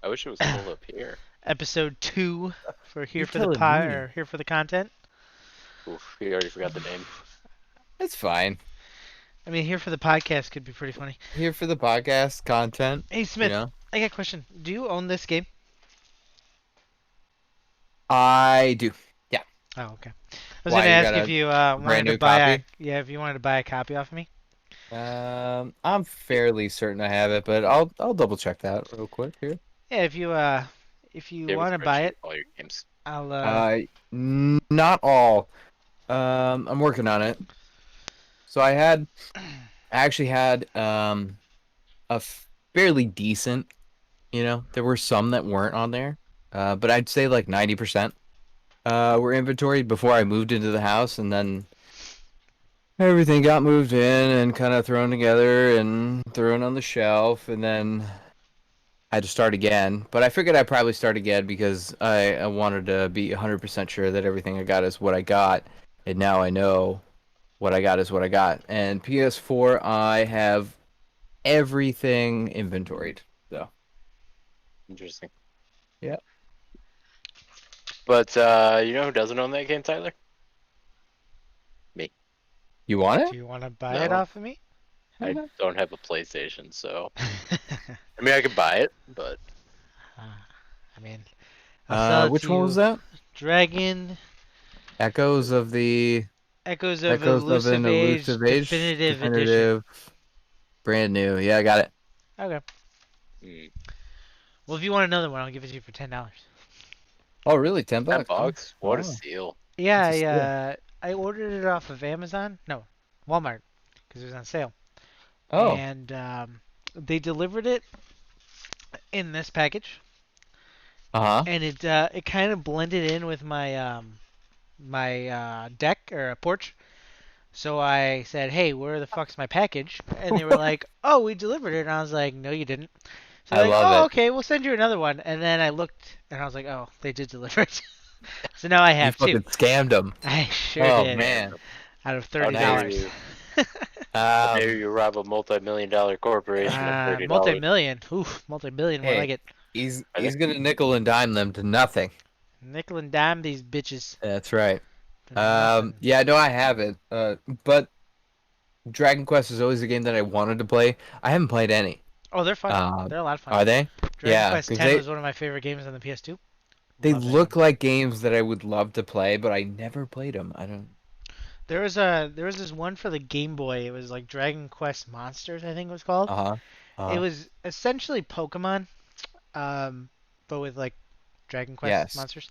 I wish it was pulled up here. Episode 2 for You're here for the telling pie me. or here for the content. Oof, you already forgot the name. It's fine. I mean, here for the podcast could be pretty funny. Here for the podcast content, Hey you Smith, know. I got a question. Do you own this game? I do. Yeah. Oh, okay. I was Why gonna you ask got if a you wanted brand to new buy a copy? if you wanted to buy a copy off of me. I'm fairly certain I have it, but I'll double check that real quick here. Yeah, if you Do you have want to a buy spreadsheet it, of all your games? I'll Not all. I'm working on it. So I actually had a fairly decent, there were some that weren't on there. But I'd say like 90% were inventoried before I moved into the house, and then everything got moved in and kind of thrown together and thrown on the shelf, and then I had to start again. But I figured I'd probably start again because I wanted to be 100% sure that everything I got is what I got, and now I know what I got is what I got. And PS4, I have everything inventoried. So Interesting. yeah, But you know who doesn't own that game, Tyler? Me. you want do it? you want to buy it No, off of me? I don't have a PlayStation, so I mean I could buy it, but I mean, I'll sell it to Which one was you. that? Dragon Echoes of the Echoes of Echoes of an Elusive Age Elusive Age, Definitive Edition. definitive, brand new. Yeah, I got it. Okay. mm, Well, if you want another one, I'll give it to you for $10. Oh, really? 10 10 bucks? Huh? bucks. What a Wow, steal! Yeah, that's a steal. I ordered it off of Amazon. No, Walmart, because it was on sale, Oh, and they delivered it in this package, uh-huh. and it kind of blended in with my deck or a porch. So I said, "Hey, where the fuck's my package?" And they were like, "Oh, we delivered it." And I was like, "No, you didn't." So I they're like, love "Oh, it. okay, we'll send you another one." And then I looked, and I was like, "Oh, they did deliver it." So now I You have two. fucking scammed them. I sure Oh, did. Damn. man. Out of How Nice. dare $30. you? How dare Um, you rob a multi-million-dollar corporation of $30? Multi-million. Oof, multi-billion, more like hey, it. I think he's gonna nickel and dime them to nothing. Nickel and dime these bitches That's right. to nothing. Yeah, no, I have it. But Dragon Quest is always a game that I wanted to play. I haven't played any. Oh, they're fun. Uh, They're a lot of fun. are they? Dragon Yeah, Quest because X was one of my favorite games on the PS2. they Love that game. look like games that I would love to play, but I never played them. I don't. There was this one for the Game Boy. It was like Dragon Quest Monsters, I think it was called. Uh-huh. It Uh-huh. was essentially Pokemon, but with like Dragon Quest Yes. monsters.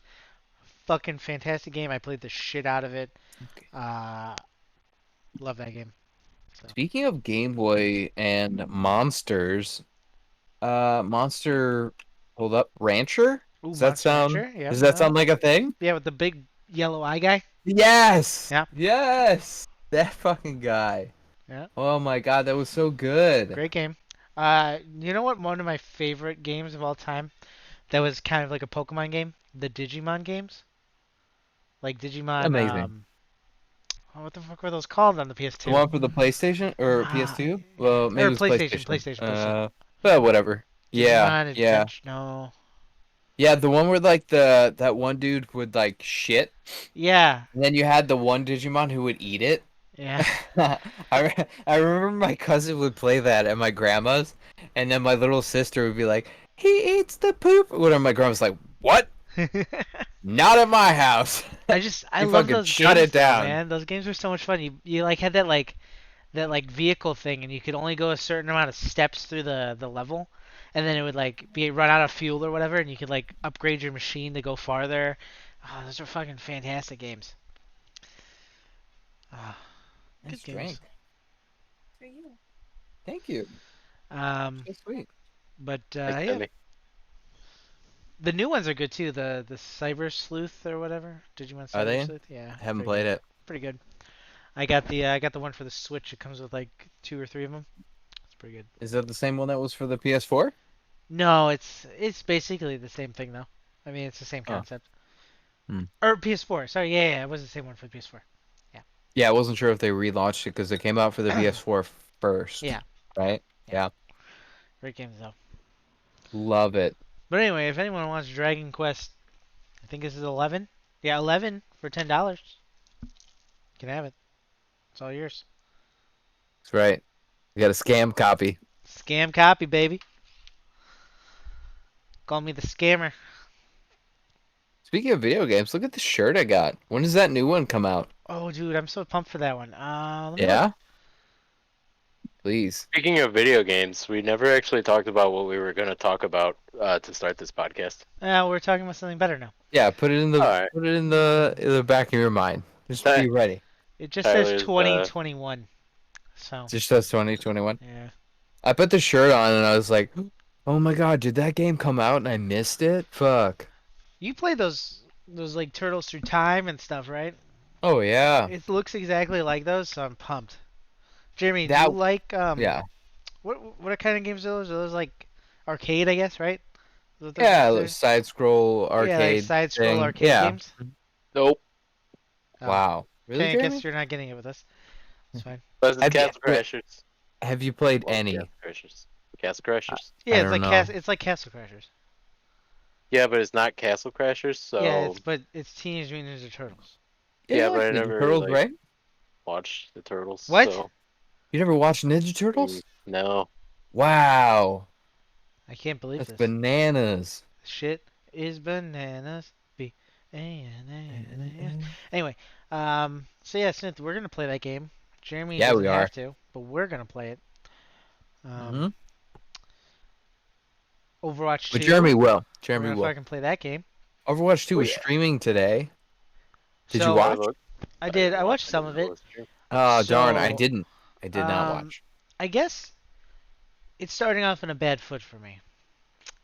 Fucking fantastic game. I played the shit out of it. Okay. Uh, love that game. So. Speaking of Game Boy and monsters, Monster, hold up, Rancher? Ooh, Monster Rancher. Yep. Does that sound like a thing? Yeah, with the big yellow eye guy. Yes! Yeah. Yes! That fucking guy. Yeah. Oh my God, that was so good. Great game. You know what? One of my favorite games of all time that was kind of like a Pokemon game, the Digimon games, like Digimon. Amazing. Oh, what the fuck were those called on the The PS2? one for the PlayStation or Ah, PS2? Well, maybe or it was PlayStation, PlayStation. PlayStation. But whatever. Yeah, Digimon yeah. Adventure. No. Yeah, the one where like the that one dude would like shit, Yeah. and then you had the one Digimon who would eat it. Yeah. I remember my cousin would play that at my grandma's, and then my little sister would be like, "He eats the poop." When my grandma's like, "What? Not at my house." I You love fucking those shut games it though, down. man. Those games were so much fun. You like had that vehicle thing, and you could only go a certain amount of steps through the level, and then it would like be run out of fuel or whatever, and you could like upgrade your machine to go farther. Oh, those are fucking fantastic games. Oh, good Nice games. drink. Thank you. Um, So sweet. but thanks, yeah, Timmy. the new ones are good too. The Cyber Sleuth or whatever, Digimon Are Cyber they? Sleuth. Yeah, Haven't pretty good. played it. Pretty good. I got the one for the Switch. It comes with like two or three of them. It's pretty good. Is that the same one that was for the PS4? No, it's basically the same thing though. I mean, it's the same Oh. concept. Hmm. Or PS4. Sorry, yeah, it was the same one for the PS4. Yeah. Yeah, I wasn't sure if they relaunched it because it came out for the PS4 first, Yeah, right? yeah. Yeah. Great games though. Love it. But anyway, if anyone wants Dragon Quest, I think this is 11. Yeah, 11 for $10. You can have it. It's all yours. That's right. We got a scam copy. Scam copy, baby. Call me the scammer. Speaking of video games, look at the shirt I got. When does that new one come out? Oh, dude, I'm so pumped for that one. Let me look. Yeah, please. Speaking of video games, we never actually talked about what we were going to talk about to start this podcast. We're talking about something better now. Yeah, put it in All the right. put it in the back of your mind. Just be ready. It just says Tyler's 2021. So, Just says 2021. yeah. I put the shirt on and I was like, "Oh my God, did that game come out and I missed it? Fuck." You played those like Turtles Through Time and stuff, right? Oh yeah. It looks exactly like those, so I'm pumped. Jeremy, do you That like yeah. what kind of games are those? Are those like arcade, I guess, right? Is what they're Yeah, considered? side scroll Yeah, like arcade side scroll thing. arcade Yeah. games. nope. Oh, Wow. Really, okay, I guess Jeremy? you're not getting it with us. It's fine. This is Have you Castle Crashers. have you played Love any? Castle Crashers. Castle Crashers. Yeah, I it's don't like know. It's like Castle Crashers. Yeah, but it's not Castle Crashers, Yeah, so it's Teenage Mutant Ninja Turtles. Yeah, yeah, you but like I Ninja never Turtles, like right? watched the Turtles, What? so You never watched Ninja Turtles? no. Wow. I can't believe That's this. bananas. Shit is bananas. Anyway, so yeah, Smith, we're gonna play that game. Jeremy Yeah, doesn't we are. have to, but we're gonna play it. Hmm. Um, Overwatch But 2. Jeremy will. We're Jeremy gonna will. fucking play that game. Overwatch 2 Oh was yeah. streaming today. Did you So I watch? look. I I did. didn't I watch. watched I some didn't of know it it. was true. Oh, darn, I So didn't. I did not watch. I guess it's starting off in a bad foot for me.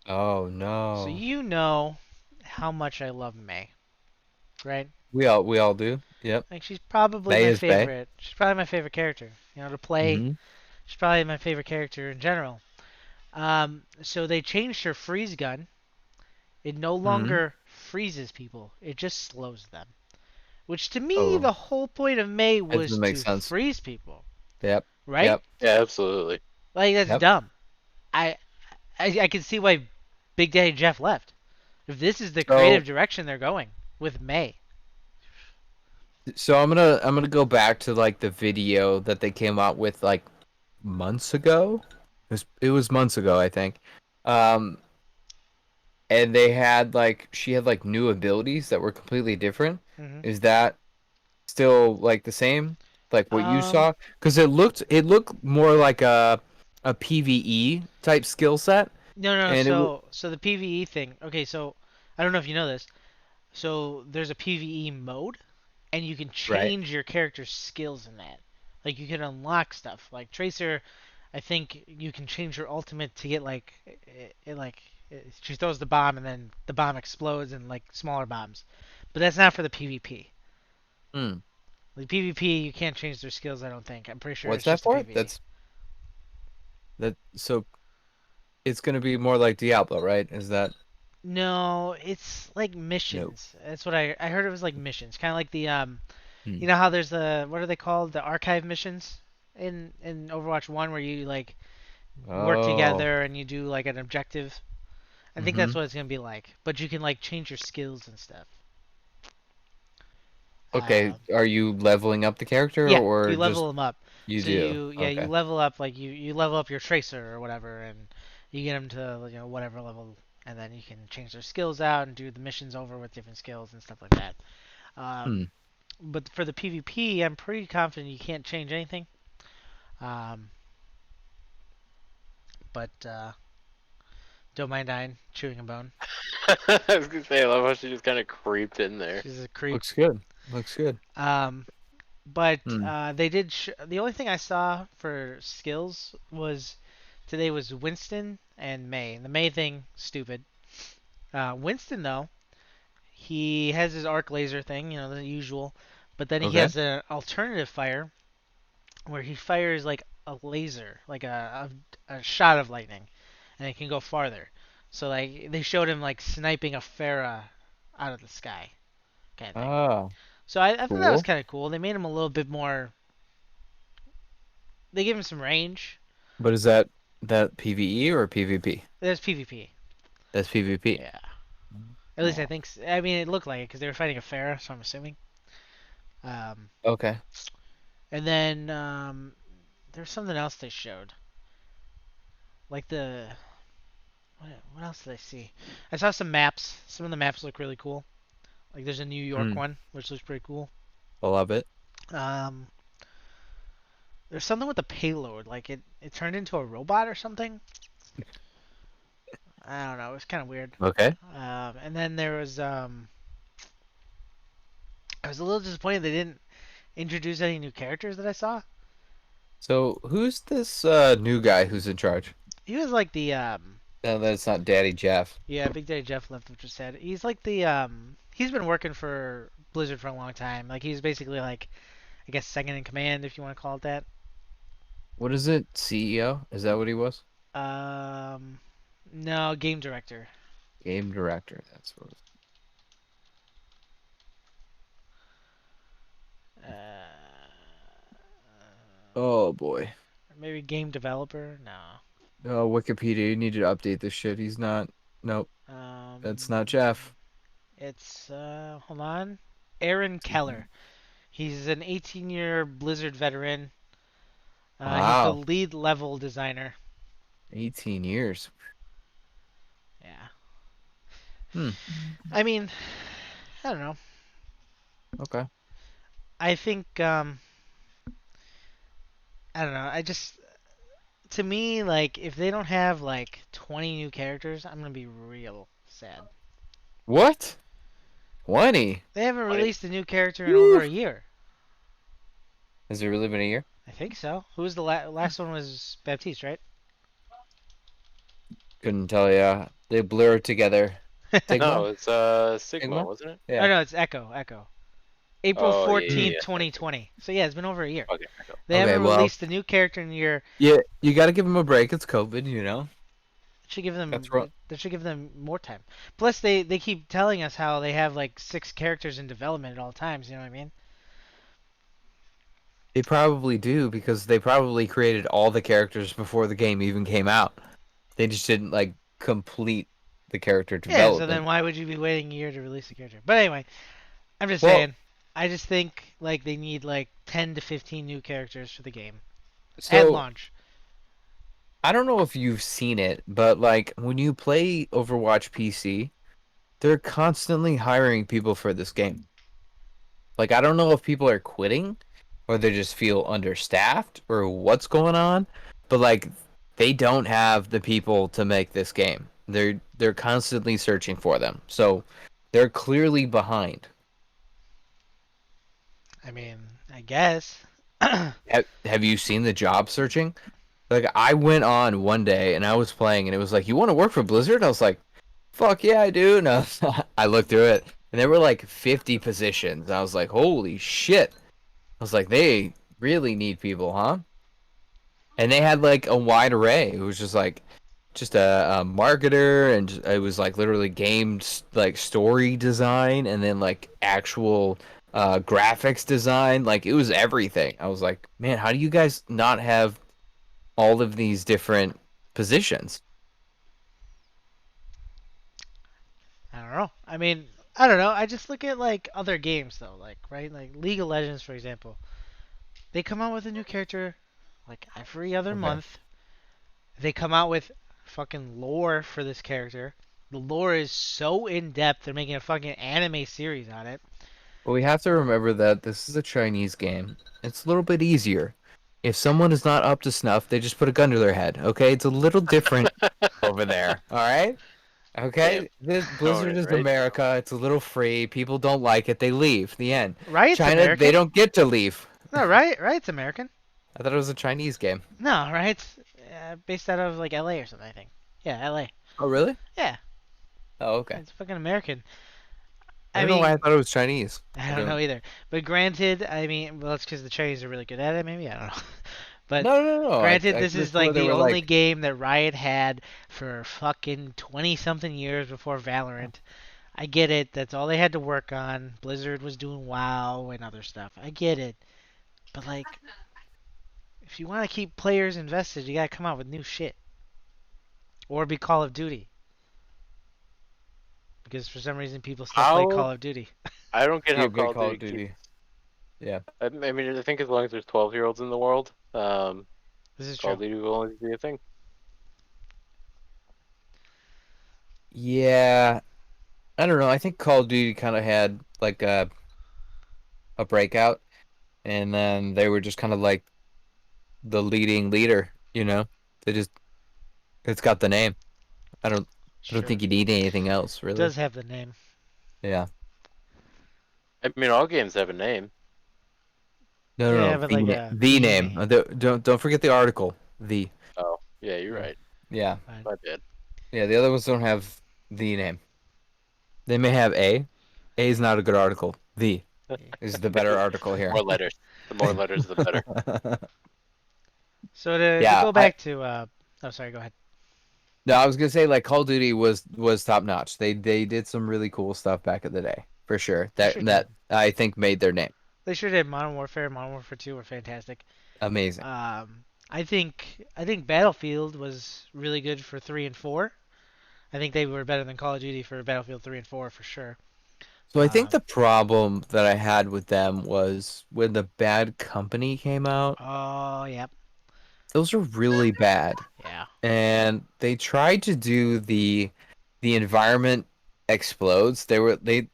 Oh So no. you know how much I love May, right? We all do. Yep. Like she's probably Bay my is Bay. favorite. She's probably my favorite character. You know, to play. Mm-hmm. She's probably my favorite character in general. So they changed her freeze gun. It no Mm-hmm. longer freezes people. It just slows them. Which to me, Oh, the whole point of May that was doesn't make to sense. freeze people, Yep. right? Yep. Yeah, absolutely. Like that's Yep. dumb. I I can see why Big Daddy Jeff left. If this is the So creative direction they're going with May. so I'm gonna go back to like the video that they came out with like months ago. It was months ago, I think. Um, and they had like she had like new abilities that were completely different. hmm Is that still like the same? Like what you Um, saw? Because it looked more like a PvE type skill set, no. and So the PVE thing. Okay, so I don't know if you know this. So there's a PVE mode, and you can right. change your character's skills in that. Like you can unlock stuff. Like Tracer, I think you can change her ultimate to get like she throws the bomb and then the bomb explodes in like smaller bombs. But that's not for the PvP. Hmm. The PvP you can't change their skills. I don't think. I'm pretty sure What's it's that just a for? PvE. So it's gonna be more like Diablo, right? Is that No, it's like no? missions. That's what I heard. It was like missions, kind of like the Hmm. you know how there's the what are they called? The archive missions in Overwatch 1 where you like work Oh. together and you do like an objective. I think that's Mm-hmm. what it's gonna be like. But you can like change your skills and stuff. Okay. Um, Are you leveling up the character yeah, or you just level them up. you So do? you Okay. level up like you level up your tracer or whatever, and you get them to whatever level, and then you can change their skills out and do the missions over with different skills and stuff like that. Hmm. Um, but for the PvP, I'm pretty confident you can't change anything. Um, but don't mind dying, chewing a bone. I was gonna say, I love how she just kind of creeped in there. She's a creep. Looks good. Looks good. Um, but Hmm. they did. The only thing I saw for skills was today was Winston and May. And the May thing, stupid. Winston though, he has his arc laser thing, the usual. But then he Okay. has an alternative fire where he fires like a laser, like a shot of lightning, and it can go farther. So like they showed him like sniping a Pharah out of the sky, kind of thing. Ah, So I thought that was cool. kind of cool. They made him a little bit more. They gave him some range. But is that PvE or PvP? There's PvP. That's PvP. Yeah. At least I Oh, think. I mean, it looked like it because they were fighting a Pharah, so I'm assuming. Um, okay. and then there's something else they showed, like the what else did I see? I saw some maps. Some of the maps look really cool. Like there's a New York Mm, one, which looks pretty cool. I love it. Um, there's something with the payload, like it turned into a robot or something. I don't know. It was kind of weird. Okay. And then there was I was a little disappointed they didn't introduce any new characters that I saw. So who's this new guy who's in charge? He was like the No, that's not Daddy Jeff. yeah, Big Daddy Jeff left, which was sad. He's like the he's been working for Blizzard for a long time. Like he's basically like I guess second in command if you want to call it that. What is it? CEO? Is that what he was? Um, no, game director. Game director. That's what. Oh boy. Maybe game developer. No. Oh, Wikipedia. You need to update this shit. He's not. Nope. That's not Jeff. It's hold on, Aaron Keller. He's an 18-year Blizzard veteran. He's the Wow. lead level designer. 18 years. Yeah. Hmm. I mean, I don't know. Okay. I think I don't know. I just to me like if they don't have like 20 new characters, I'm gonna be real sad. What? 20? They haven't Funny. released a new character in over Woo. a year. Has it really been a year? I think so. Who was the last one was Baptiste, right? Couldn't tell ya. They blur together. No, Sigma? it's Sigma, Sigma? wasn't it? Oh Yeah. no, it's Echo. Echo. April Oh yeah, yeah, 14th, yeah. Thank you. 2020. So yeah, it's been over a year. Okay, Echo. They Okay, haven't well, released a new character in a year. yeah, you got to give him a break. It's COVID, you know. It should give them That's right. that should give them more time. Plus they keep telling us how they have like 6 characters in development at all times, you know what I mean? They probably do because they probably created all the characters before the game even came out. They just didn't like complete the character Yeah, so then development. why would you be waiting a year to release a character? But anyway, I'm just Well, saying. I just think like they need like 10 to 15 new characters for the game at so launch. I don't know if you've seen it, but like when you play Overwatch PC, they're constantly hiring people for this game. Like I don't know if people are quitting or they just feel understaffed or what's going on, but like they don't have the people to make this game. They're constantly searching for them. So they're clearly behind. I mean, I guess. I Have you seen the job searching? Like I went on one day and I was playing and it was like, "You want to work for Blizzard?" I was like, "Fuck yeah, I do." No, I looked through it and there were like 50 positions. I was like, "Holy shit." I was like, "They really need people, huh?" And they had like a wide array. It was just like just a marketer and it was like literally games like story design and then like actual graphics design. Like it was everything. I was like, man, how do you guys not have all of these different positions? don't know. I mean, I don't know. I just look at like other games though, like right, like League of Legends for example. They come out with a new character like every other Okay. month. They come out with fucking lore for this character. The lore is so in depth. They're making a fucking anime series on it. But we have to remember that this is a Chinese game. It's a little bit easier. If someone is not up to snuff, they just put a gun to their head. Okay, it's a little different over there. All right. Damn, Okay, this throwing Blizzard it is right down. America. It's a little free. People don't like it. They leave. The end. Riot's China, they American. don't get to leave. No, Riot's American. I thought it was a Chinese game. No, Riot's based out of like LA or something. I think. Yeah, LA. Oh, really? Yeah, Oh, okay. it's fucking American. I I don't know why I mean, thought it was Chinese. I I don't know don't. either. But granted, I mean, well, it's because the Chinese are really good at it. Maybe I don't know. But No, no, no. granted, I this could have is swore like they the were only like. game that Riot had for fucking 20 something years before Valorant. I get it. That's all they had to work on. Blizzard was doing WoW and other stuff. I get it. But like, if you want to keep players invested, you gotta come out with new shit or be Call of Duty. because for some reason people still play How Call of Duty. I don't get Be how a good Call of Call Duty of Duty. keeps. Yeah. I mean, I think as long as there's 12-year-olds in the world, This is Call true. of Duty will always be a thing. Yeah. I don't know. I think Call of Duty kind of had like a breakout, and then they were just kind of like the leading leader. You know, they just it's got the name. I don't It's I don't true. think you need anything else It really. does have the name. Yeah. I mean, all games have a name. No, no, Yeah, no. but like a The the name. name. Don't forget the article. The. Oh, yeah, you're Yeah. right. Yeah. Fine. My bad. Yeah. The other ones don't have the name. They may have A. A is not a good article. The Yeah. is the better article here. More letters. The more letters, the better. So to Yeah, go I back to oh sorry, go ahead. no, I was gonna say like Call of Duty was top notch. They did some really cool stuff back in the day for sure. They That sure did. that I think made their name. They sure did. Modern Warfare, Modern Warfare 2 were fantastic. Amazing. I think Battlefield was really good for 3 and 4. I think they were better than Call of Duty for Battlefield 3 and 4 for sure. So I think Um, the problem that I had with them was when the Bad Company came out. oh, yep. Those are really bad. Yeah. And they tried to do the environment explodes. They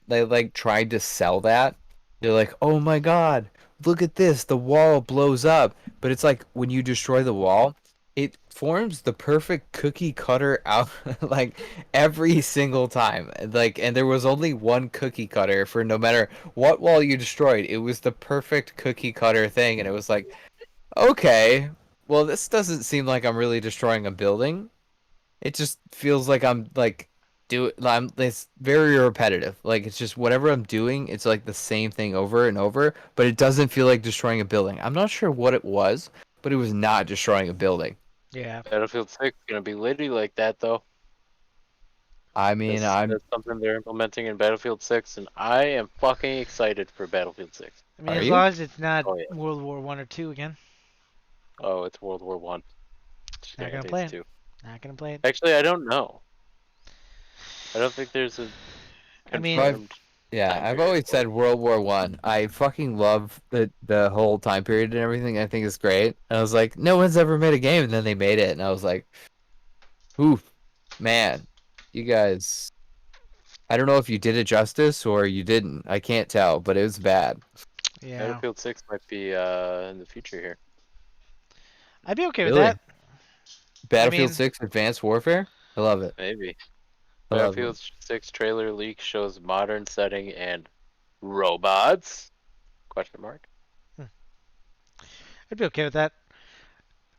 like tried to sell that. They're like, "Oh my God, look at this. The wall blows up." But it's like when you destroy the wall, it forms the perfect cookie cutter out like every single time. Like and there was only one cookie cutter for no matter what wall you destroyed. It was the perfect cookie cutter thing and it was like, "Okay, well this doesn't seem like I'm really destroying a building. It just feels like I'm like it's very repetitive. Like it's just whatever I'm doing, it's like the same thing over and over, but it doesn't feel like destroying a building. I'm not sure what it was, but it was not destroying a building. Yeah. Battlefield 6 is gonna be literally like that though. I mean, I'm That's something they're implementing in Battlefield 6, and I am fucking excited for Battlefield 6. I mean, are as you? long as it's not Oh yeah. World War One or two again, Oh, it's World War One. Just not kidding. I gonna think play it's it. two. Not gonna play it. Actually, I don't know. I don't think there's a I mean, I've confirmed yeah, time I've period always for said it. World War One. I fucking love the whole time period and everything. I think it's great. And I was like, no one's ever made a game, and then they made it, and I was like, oof, man, you guys. I don't know if you did it justice or you didn't. I can't tell, but it was bad. yeah. Battlefield 6 might be in the future here. I'd be okay with Really? that. I Battlefield mean, 6 Advanced Warfare? I love it. Maybe. I love it. Battlefield 6 trailer leak shows modern setting and robots? Question mark. hmm, I'd be okay with that.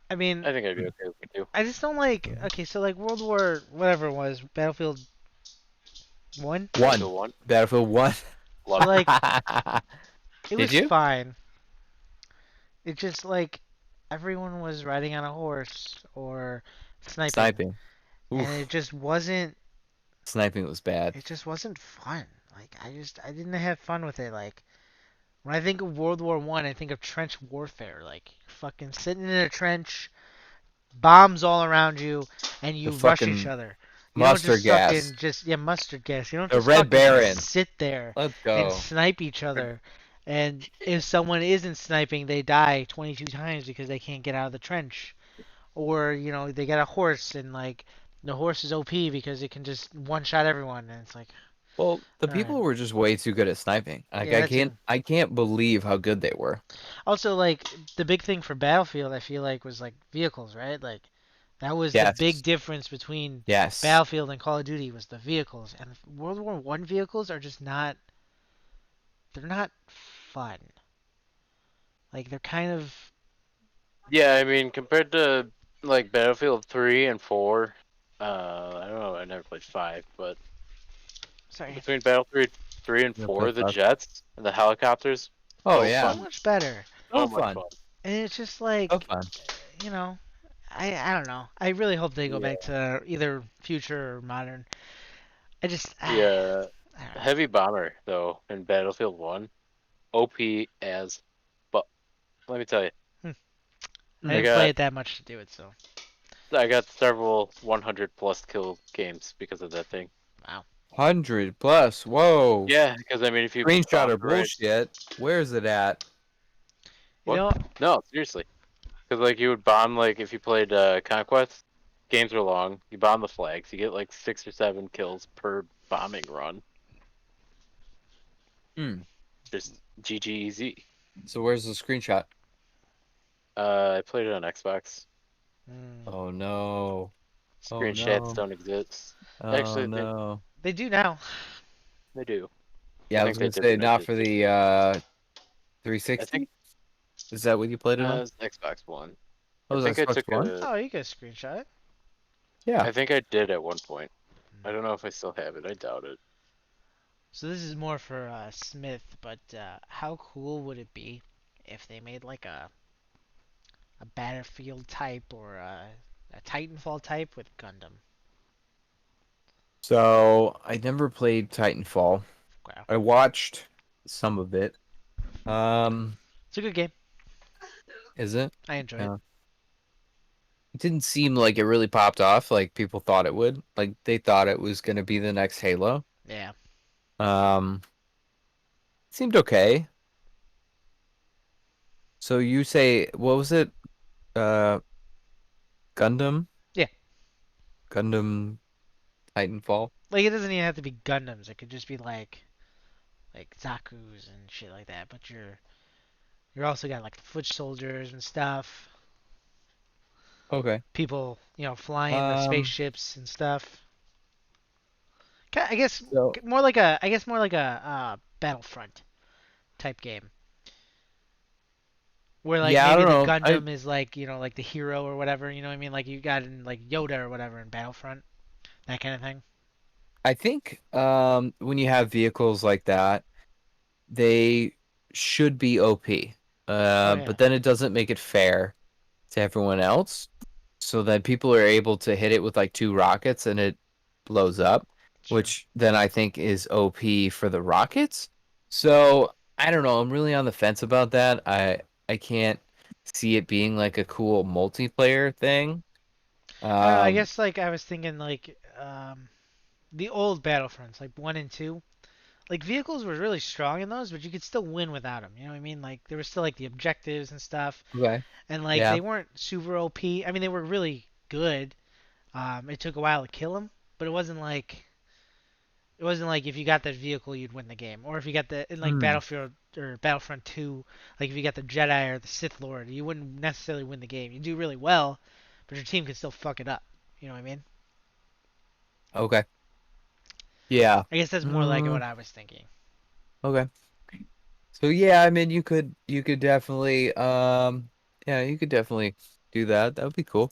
I mean, I think I'd be okay with it too. I just don't like. Okay, so like World War whatever it was, Battlefield One. One. Battlefield 1. Battlefield 1. So Loved it. like, it Did was you? fine. It just like everyone was riding on a horse or sniping, Sniping. and it Oof. just wasn't. Sniping was bad. It just wasn't fun. Like I didn't have fun with it. Like when I think of World War One, I think of trench warfare. Like you're fucking sitting in a trench, bombs all around you, and The you rush each fucking other. You don't mustard just gas. fucking just yeah mustard gas. You don't The just Red fucking Baron. sit there Let's and go. snipe each other. And if someone isn't sniping, they die 22 times because they can't get out of the trench. Or they get a horse and like the horse is OP because it can just one shot everyone. And it's like, Well, the all right, people were just way too good at sniping. Like yeah, that too. I can't believe how good they were. Also, like the big thing for Battlefield, I feel like was like vehicles, right? Like that was the big Yes. difference between Yes. Battlefield and Call of Duty was the vehicles. And World War One vehicles are just not. They're not fun. Like they're kind of. Yeah, I mean, compared to like Battlefield 3 and 4, I don't know, I never played 5, but Sorry. between Battlefield 3 and You play 4, the fast. jets and the helicopters, Oh so yeah. So fun. much better. So So much fun. fun. And it's just So like, fun. you know, I don't know. I really hope they go Yeah. back to either future or modern. I just Yeah. I don't know. Heavy bomber, though, in Battlefield 1, OP as but let me tell you, Hmm. I I Hmm. didn't play got it that much to do it, so I got several 100 plus kill games because of that thing. wow. 100 plus. Whoa. Yeah, because I mean, if you Screenshot bomb or the right, bullshit. Where is it at? You what? know, No, seriously, because like you would bomb like if you played Conquest, games were long. You bomb the flags, you get like 6 or 7 kills per bombing run. Hmm. Just GG easy. So where's the screenshot? I played it on Xbox. mm, Oh no. Oh Screenshots no. don't exist. Oh Actually, they no. they do now. they do. I Yeah, I was think they gonna did say when I not for PlayStation. the I think 360. Is that what you played it on? it's Xbox One. Oh, I was that think I Xbox took One? a. Oh, you can screenshot it. Yeah. I think I did at one point. I don't know if I still have it. I doubt it. So this is more for Smith, but how cool would it be if they made like a Battlefield type or a Titanfall type with Gundam? So I never played Titanfall. Wow, I watched some of it. Um, it's a good game. is it? I enjoy it. Yeah. It didn't seem like it really popped off like people thought it would. Like they thought it was gonna be the next Halo. Yeah. Um, seemed okay. So you say what was it? Uh, Gundam? Yeah. Gundam Titanfall? Like it doesn't even have to be Gundams. It could just be like Zaku's and shit like that. But you're also got like the foot soldiers and stuff. Okay. People, flying the Um, spaceships and stuff. I guess so more like a Battlefront type game where like yeah, I maybe don't the know. Gundam is like like the hero or whatever. You know what I mean? Like you got in like Yoda or whatever in Battlefront, that kind of thing. I think when you have vehicles like that, they should be OP. Oh yeah, But then it doesn't make it fair to everyone else. So then people are able to hit it with like 2 rockets and it blows up, it's true. which then I think is OP for the rockets. So I don't know. I'm really on the fence about that. I can't see it being like a cool multiplayer thing. I don't know. I Um, guess like I was thinking like the old Battlefronts, like 1 and 2. Like vehicles were really strong in those, but you could still win without them. You know what I mean? Like there were still like the objectives and stuff, okay. and like Yeah. they weren't super OP. I mean, they were really good. It took a while to kill them, but it wasn't like if you got that vehicle you'd win the game, or if you got the in like Hmm. Battlefield or Battlefront 2, like if you got the Jedi or the Sith Lord, you wouldn't necessarily win the game. You do really well, but your team could still fuck it up. You know what I mean? Okay. Yeah. I guess that's more like what Mm, I was thinking. okay. So yeah, I mean you could definitely yeah, you could definitely do that. That would be cool.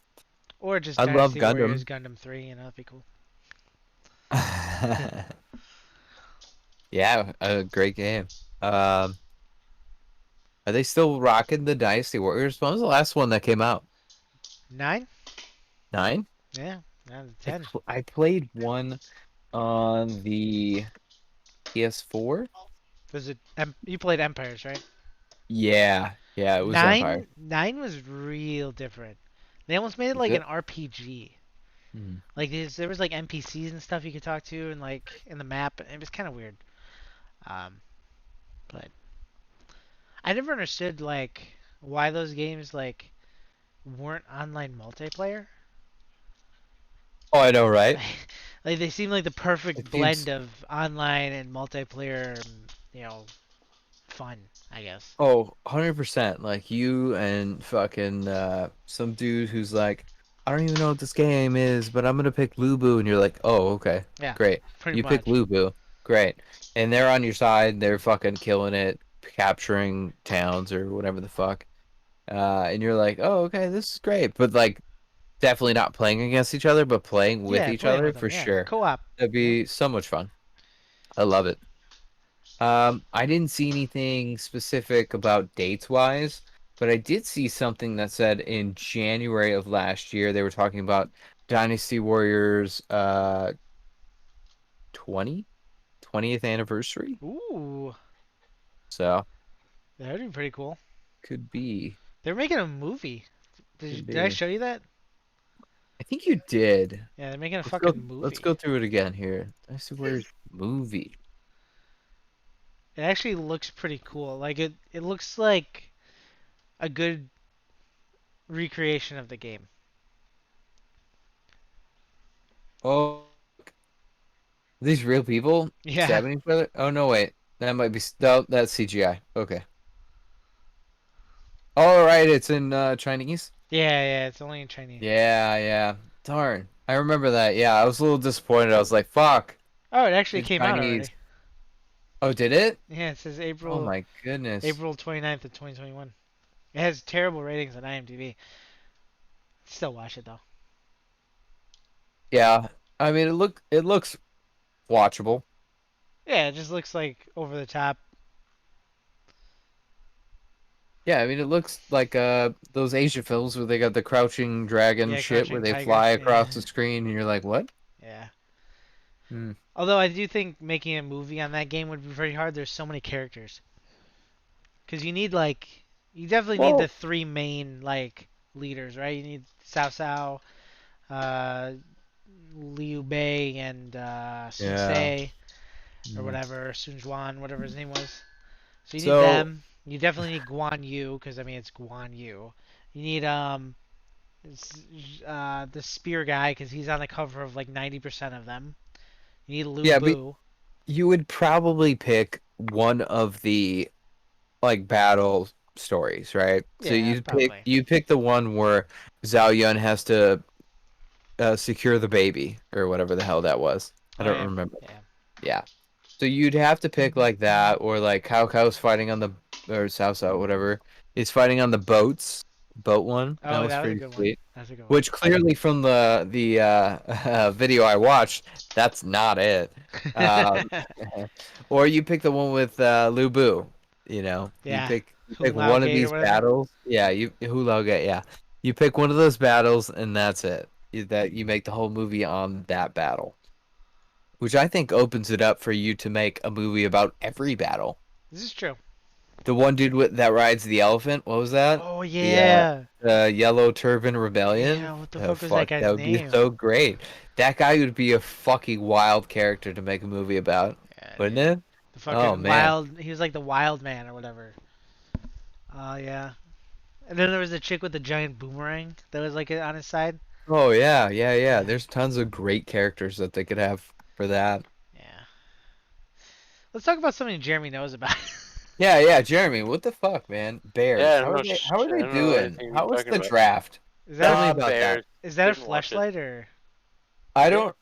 Or just I love Dynasty Warriors Gundam. Gundam 3, that'd be cool. Yeah, a great game. Um, are they still rocking the Dynasty Warriors? When was the last one that came out? 9? 9? Yeah, 9 to I 10. I played one on the PS4. Was it? You played Empires, right? Yeah, yeah, it was Empire. Nine was real different. They almost made it Was like an it? RPG. Hmm. Like there was like NPCs and stuff you could talk to, and like in the map. It was kind of weird. Um, but I never understood like why those games like weren't online multiplayer. Oh, I know, right? Like they seem like the perfect It blend seems of online and multiplayer, fun, I guess. Oh, 100%. Like you and fucking some dude who's like, I don't even know what this game is, but I'm gonna pick Lubu, and you're like, oh, okay, Yeah, great. pretty You pick much. Lubu, great. And they're on your side, they're fucking killing it, capturing towns or whatever the fuck. And you're like, oh, okay, this is great. But like definitely not playing against each other, but playing with Yeah, each playing other with for them. Yeah, sure. co-op. That'd Yeah. be so much fun. I love it. I didn't see anything specific about dates wise, but I did see something that said in January of last year they were talking about Dynasty Warriors 20 20th anniversary. Ooh, So that'd be pretty cool. could be They're making a movie. could Did I be. show you that? I think you did. Yeah, they're making a Let's go. fucking Let's movie. go through it again here. I see where's movie. It actually looks pretty cool. Like it looks like a good recreation of the game. Oh, these real people Yeah. stabbing each other? Oh no, wait. That might be no, that's CGI. Okay. All right, it's in Chinese. Yeah, yeah, it's only in Chinese. Yeah, yeah. Darn. I remember that. Yeah, I was a little disappointed. I was like, "Fuck, Oh, it actually it's came out Chinese." already. Oh, did it? Yeah, it says Oh April my goodness. April 29th of 2021. It has terrible ratings on IMDb. Still watch it though. Yeah. I mean, it looks watchable. Yeah, it just looks like over the top. Yeah, I mean, it looks like those Asian films where they got the crouching dragon Yeah, shit where Crouching they Tiger. fly Yeah. across the screen and you're like, "What?" Yeah. Hmm. Although I do think making a movie on that game would be very hard. There's so many characters. Cuz you definitely need the Well, three main like leaders, right? You need Cao Cao, uh Liu Bei and Sun yeah. Ce or Mm. whatever, Sun Juan, whatever his name was. So you need So, them. You definitely need Guan Yu because I mean it's Guan Yu. You need the spear guy because he's on the cover of like 90% of them. You need Lu yeah, but Bu. you would probably pick one of the like battle stories, right? So Yeah, probably. you pick the one where Zhao Yun has to secure the baby or whatever the hell that was. I Oh don't yeah, remember. yeah. Yeah. So you'd have to pick like that, or like Cao Cao's fighting on the or Cao Cao, whatever, is fighting on the boat one. That Oh, was that was a pretty good one. sweet. That's a good one. Which clearly from the video I watched, that's not it. Um, or you pick the one with Lu Bu. You know, Yeah, you pick Hung Lao one of Gate or these whatever. battles. Yeah, you Hulao get yeah. You pick one of those battles, and that's it. That you make the whole movie on that battle. Which I think opens it up for you to make a movie about every battle. This is true. The one dude that rides the elephant, what was that? Oh The yeah, Yellow Turban Rebellion. yeah. What the Oh fuck was that fuck, that guy's would be name? so great. That guy would be a fucking wild character to make a movie about, Yeah, wouldn't dude. it? The Oh fucking man. wild. He was like the wild man or whatever. Oh yeah. And then there was the chick with the giant boomerang that was like on his side. Oh yeah, yeah, yeah. Yeah, There's tons of great characters that they could have for that. yeah. Let's talk about something Jeremy knows about. Yeah, yeah, Jeremy, what the fuck, man? Yeah, Bears. I don't know. How are I they don't know doing? anything you're How was talking the about. draft? Is Tell that me Ah, about that. Bears. is that a Didn't watch it. fleshlight or? I Yeah, don't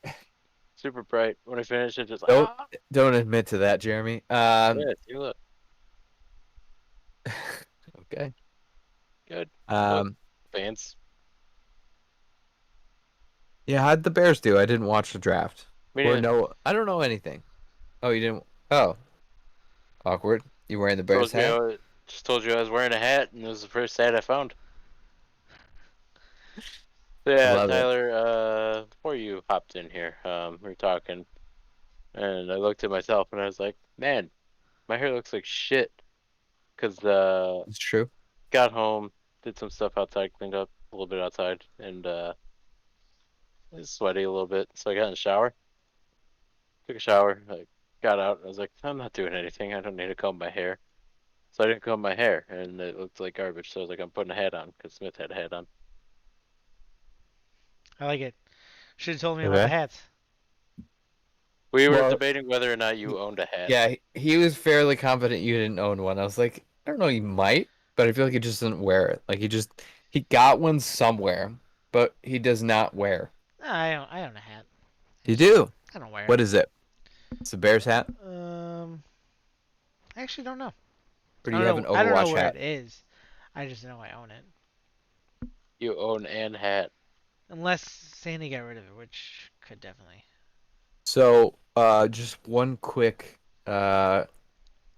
super bright. When I finished it, just like don't ah. don't admit to that, Jeremy. Yeah, see, look, Okay. good. Look, Um, fans. yeah, how'd the Bears do? I didn't watch the draft. Me Or neither. no, I don't know anything. Oh, you didn't. Oh, awkward. You wearing the Bears Told you, hat? just told you I was wearing a hat, and it was the first hat I found. So I yeah, love it. Tyler. Before you hopped in here, we were talking, and I looked at myself, and I was like, man, my hair looks like shit. Cause It's true. got home, did some stuff outside, cleaned up a little bit outside, and it was sweaty a little bit. So I got in the shower, took a shower, I got out, and I was like, I'm not doing anything. I don't need to comb my hair. So I didn't comb my hair, and it looked like garbage. So I was like, I'm putting a hat on, because Smith had a hat on. I like it. Should have told me about the Okay. hats. We were Well, debating whether or not you owned a hat. yeah, he was fairly confident you didn't own one. I was like, I don't know, you might, but I feel like he just didn't wear it. Like he got one somewhere, but he does not wear. No, I own a hat. You It's just do. I don't wear it. What is it? It's a Bears hat, I actually don't know. or I do you don't have an know. I don't know Overwatch where it hat? is. I just know I own it. You own an hat. Unless Sandy got rid of it, which could definitely. So, just one quick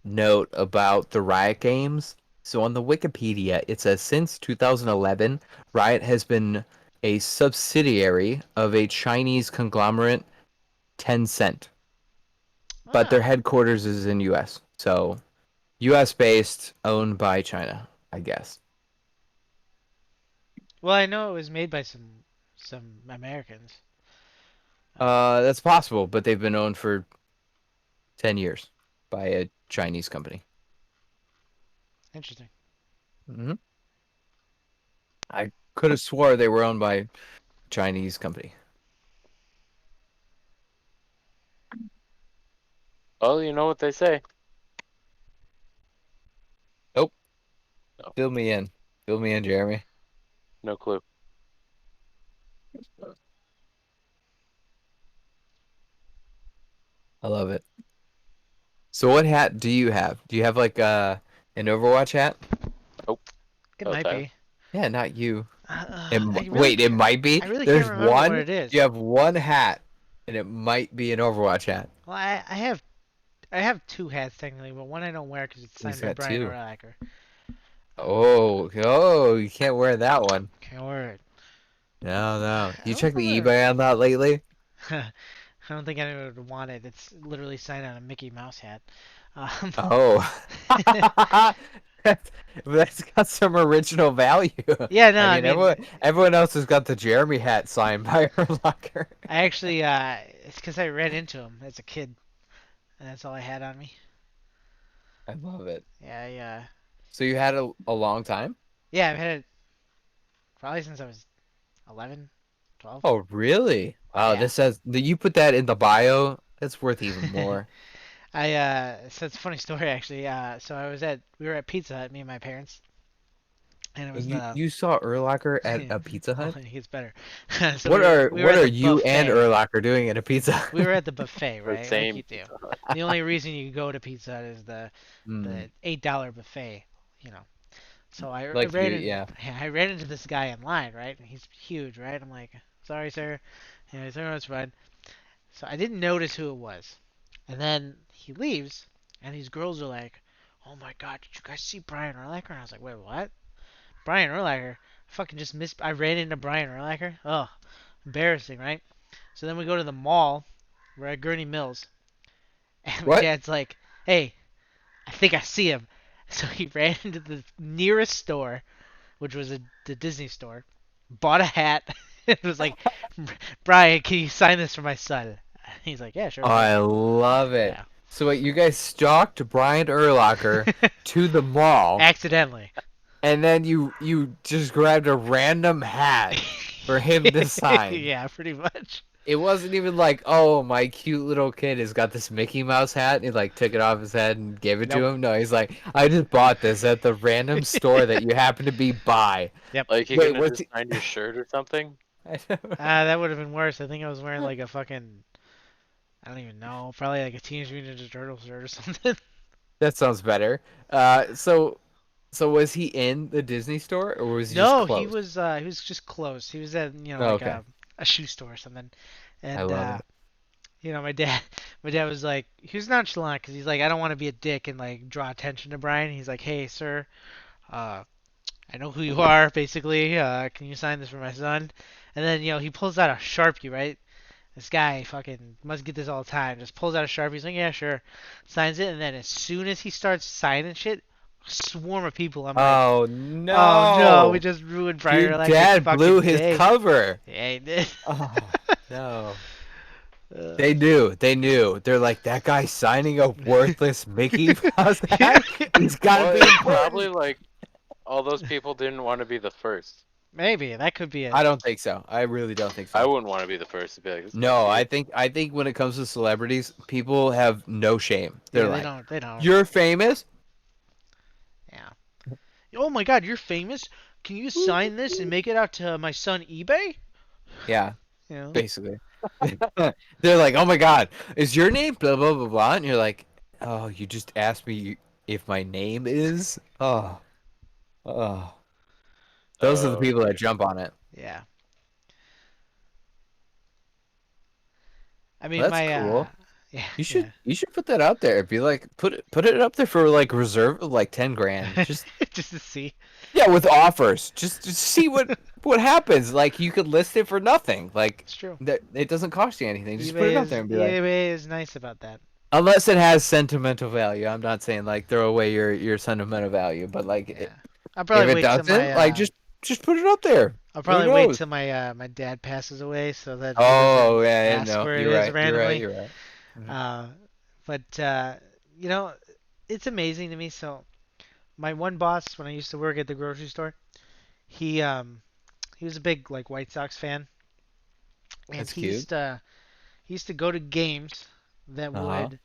note about the Riot Games. So on the Wikipedia, it says since 2011, Riot has been a subsidiary of a Chinese conglomerate, Tencent, but their Ah. headquarters is in US. So, US based, owned by China, I guess. Well, I know it was made by some Americans. That's possible, but they've been owned for 10 years by a Chinese company. Interesting. Hmm. I could have swore they were owned by a Chinese company. Well, you know what they say. Nope. No, Fill me in. Fill me in, Jeremy. no clue. I love it. So what hat do you have? Do you have like an Overwatch hat? Nope. It Oh, might Tyler. be. Yeah, not you. I really, Wait, it might be. I really can't There's remember what one. it is. You have one hat, and it might be an Overwatch hat. Well, I have two hats technically, but one I don't wear because it's He's signed by got Brian two. Urlacher. Oh, you can't wear that one. Can't wear it. No, no. I You don't check the remember. eBay on that lately? I don't think anyone would want it. It's literally signed on a Mickey Mouse hat. Um, Oh. That's got some original value. yeah, no, I I mean, mean, everyone else has got the Jeremy hat signed by her locker. I actually, it's because I ran into him as a kid, and that's all I had on me. I love it. Yeah, yeah, So you had a long time? yeah. I've had it probably since I was 11, 12. Oh, really? Wow, Yeah. this says that you put that in the bio. That's worth even more. So it's a funny story actually. So we were at Pizza Hut, me and my parents, and it was And you the, you saw Urlacher at a Pizza oh, Hut? it gets better. So we were What at are the you and buffet. Urlacher doing at a Pizza We Hut? were at the buffet, The right? Like same you do. Pizza Hut. The only reason you go to Pizza Hut is the Hmm. the $8 buffet, you know. So I Like you, ran in, yeah. yeah, I ran into this guy in line, right? And he's huge, right? I'm like, sorry, sir. And he's like, oh, it's fine. So I didn't notice who it was. And then he leaves, and these girls are like, "Oh my God, did you guys see Brian Urlacher?" And I was like, "Wait, what? Brian Urlacher? I fucking just missed. I ran into Brian Urlacher. Oh, embarrassing, right?" So then we go to the mall. We're at Gurney Mills, and my What? dad's like, "Hey, I think I see him." So he ran into the nearest store, which was the Disney store, bought a hat. It was like, "Brian, can you sign this for my son?" He's like, "Yeah, sure, Oh, whatever." I love it. Yeah. So wait, you guys stalked Brian Urlacher to the mall, Accidentally. and then you just grabbed a random hat for him to sign. Yeah, pretty much. It wasn't even like, oh, my cute little kid has got this Mickey Mouse hat, and he like took it off his head and gave it to Nope. him. No, he's like, I just bought this at the random store that you happen to be by. Yep. Like he Wait, couldn't have what's just he? signed your shirt or something. I don't know. That would have been worse. I think I was wearing like a fucking, I don't even know, probably like a Teenage Mutant Ninja Turtle shirt or something. That sounds better. So was he in the Disney store or was he just No, close? he was just close. He was at, Oh, like okay, a shoe store or something. I And love it. my dad my dad was like, he was nonchalant because he's like, I don't want to be a dick and like draw attention to Brian. He's like, "Hey, sir, uh I know who you are, basically. Can you sign this for my son?" And then, he pulls out a Sharpie, right? This guy fucking must get this all the time. Just pulls out a Sharpie. He's like, "Yeah, sure." Signs it, and then as soon as he starts signing shit, a swarm of people. I'm like, Oh "Oh no, we no! just ruined Your Brian Urlacher's dad blew fucking his day." cover. Yeah, he did. Oh no. uh, They knew. They knew. They're like, that guy's signing a worthless Mickey Mouse hat. He's got to Well, be it's probably important. like all those people didn't want to be the first. Maybe that could be it. I don't think so. I really don't think I so. wouldn't want to be the first to be like, this guy's No, weird. I think when it comes to celebrities, people have no shame. They're Yeah, they like, don't. They don't. "You're famous." Yeah. Oh my God, you're famous. Can you sign this and make it out to my son eBay? Yeah, You know. basically. They're like, "Oh my God, is your name blah blah blah blah?" And you're like, "Oh, you just asked me if my name is." Oh, oh. Those are the Oh people that dear. jump on it. Yeah. I mean, Well, that's my cool. yeah, You yeah. should put that out there. Be like, put it up there for like reserve like 10 grand. Just Just to see. yeah, with offers. Just see what happens. Like you could list it for nothing. Like It's true. that it doesn't cost you anything. Just put it eBay up there is and be like, eBay is nice about that. unless it has sentimental value. I'm not saying like throw away your sentimental value, but like Yeah. I'll if probably it wait till my doesn't, like just just put it up there. I'll Who probably wait knows? till my dad passes away so that he doesn't Oh yeah, ask no, where it you're is right. You're right. randomly. You're right. Mhm. Uh, but you know, it's amazing to me. So my one boss when I used to work at the grocery store, he um he was a big like White Sox fan, and That's cute. he used to go to games that Uh-huh. would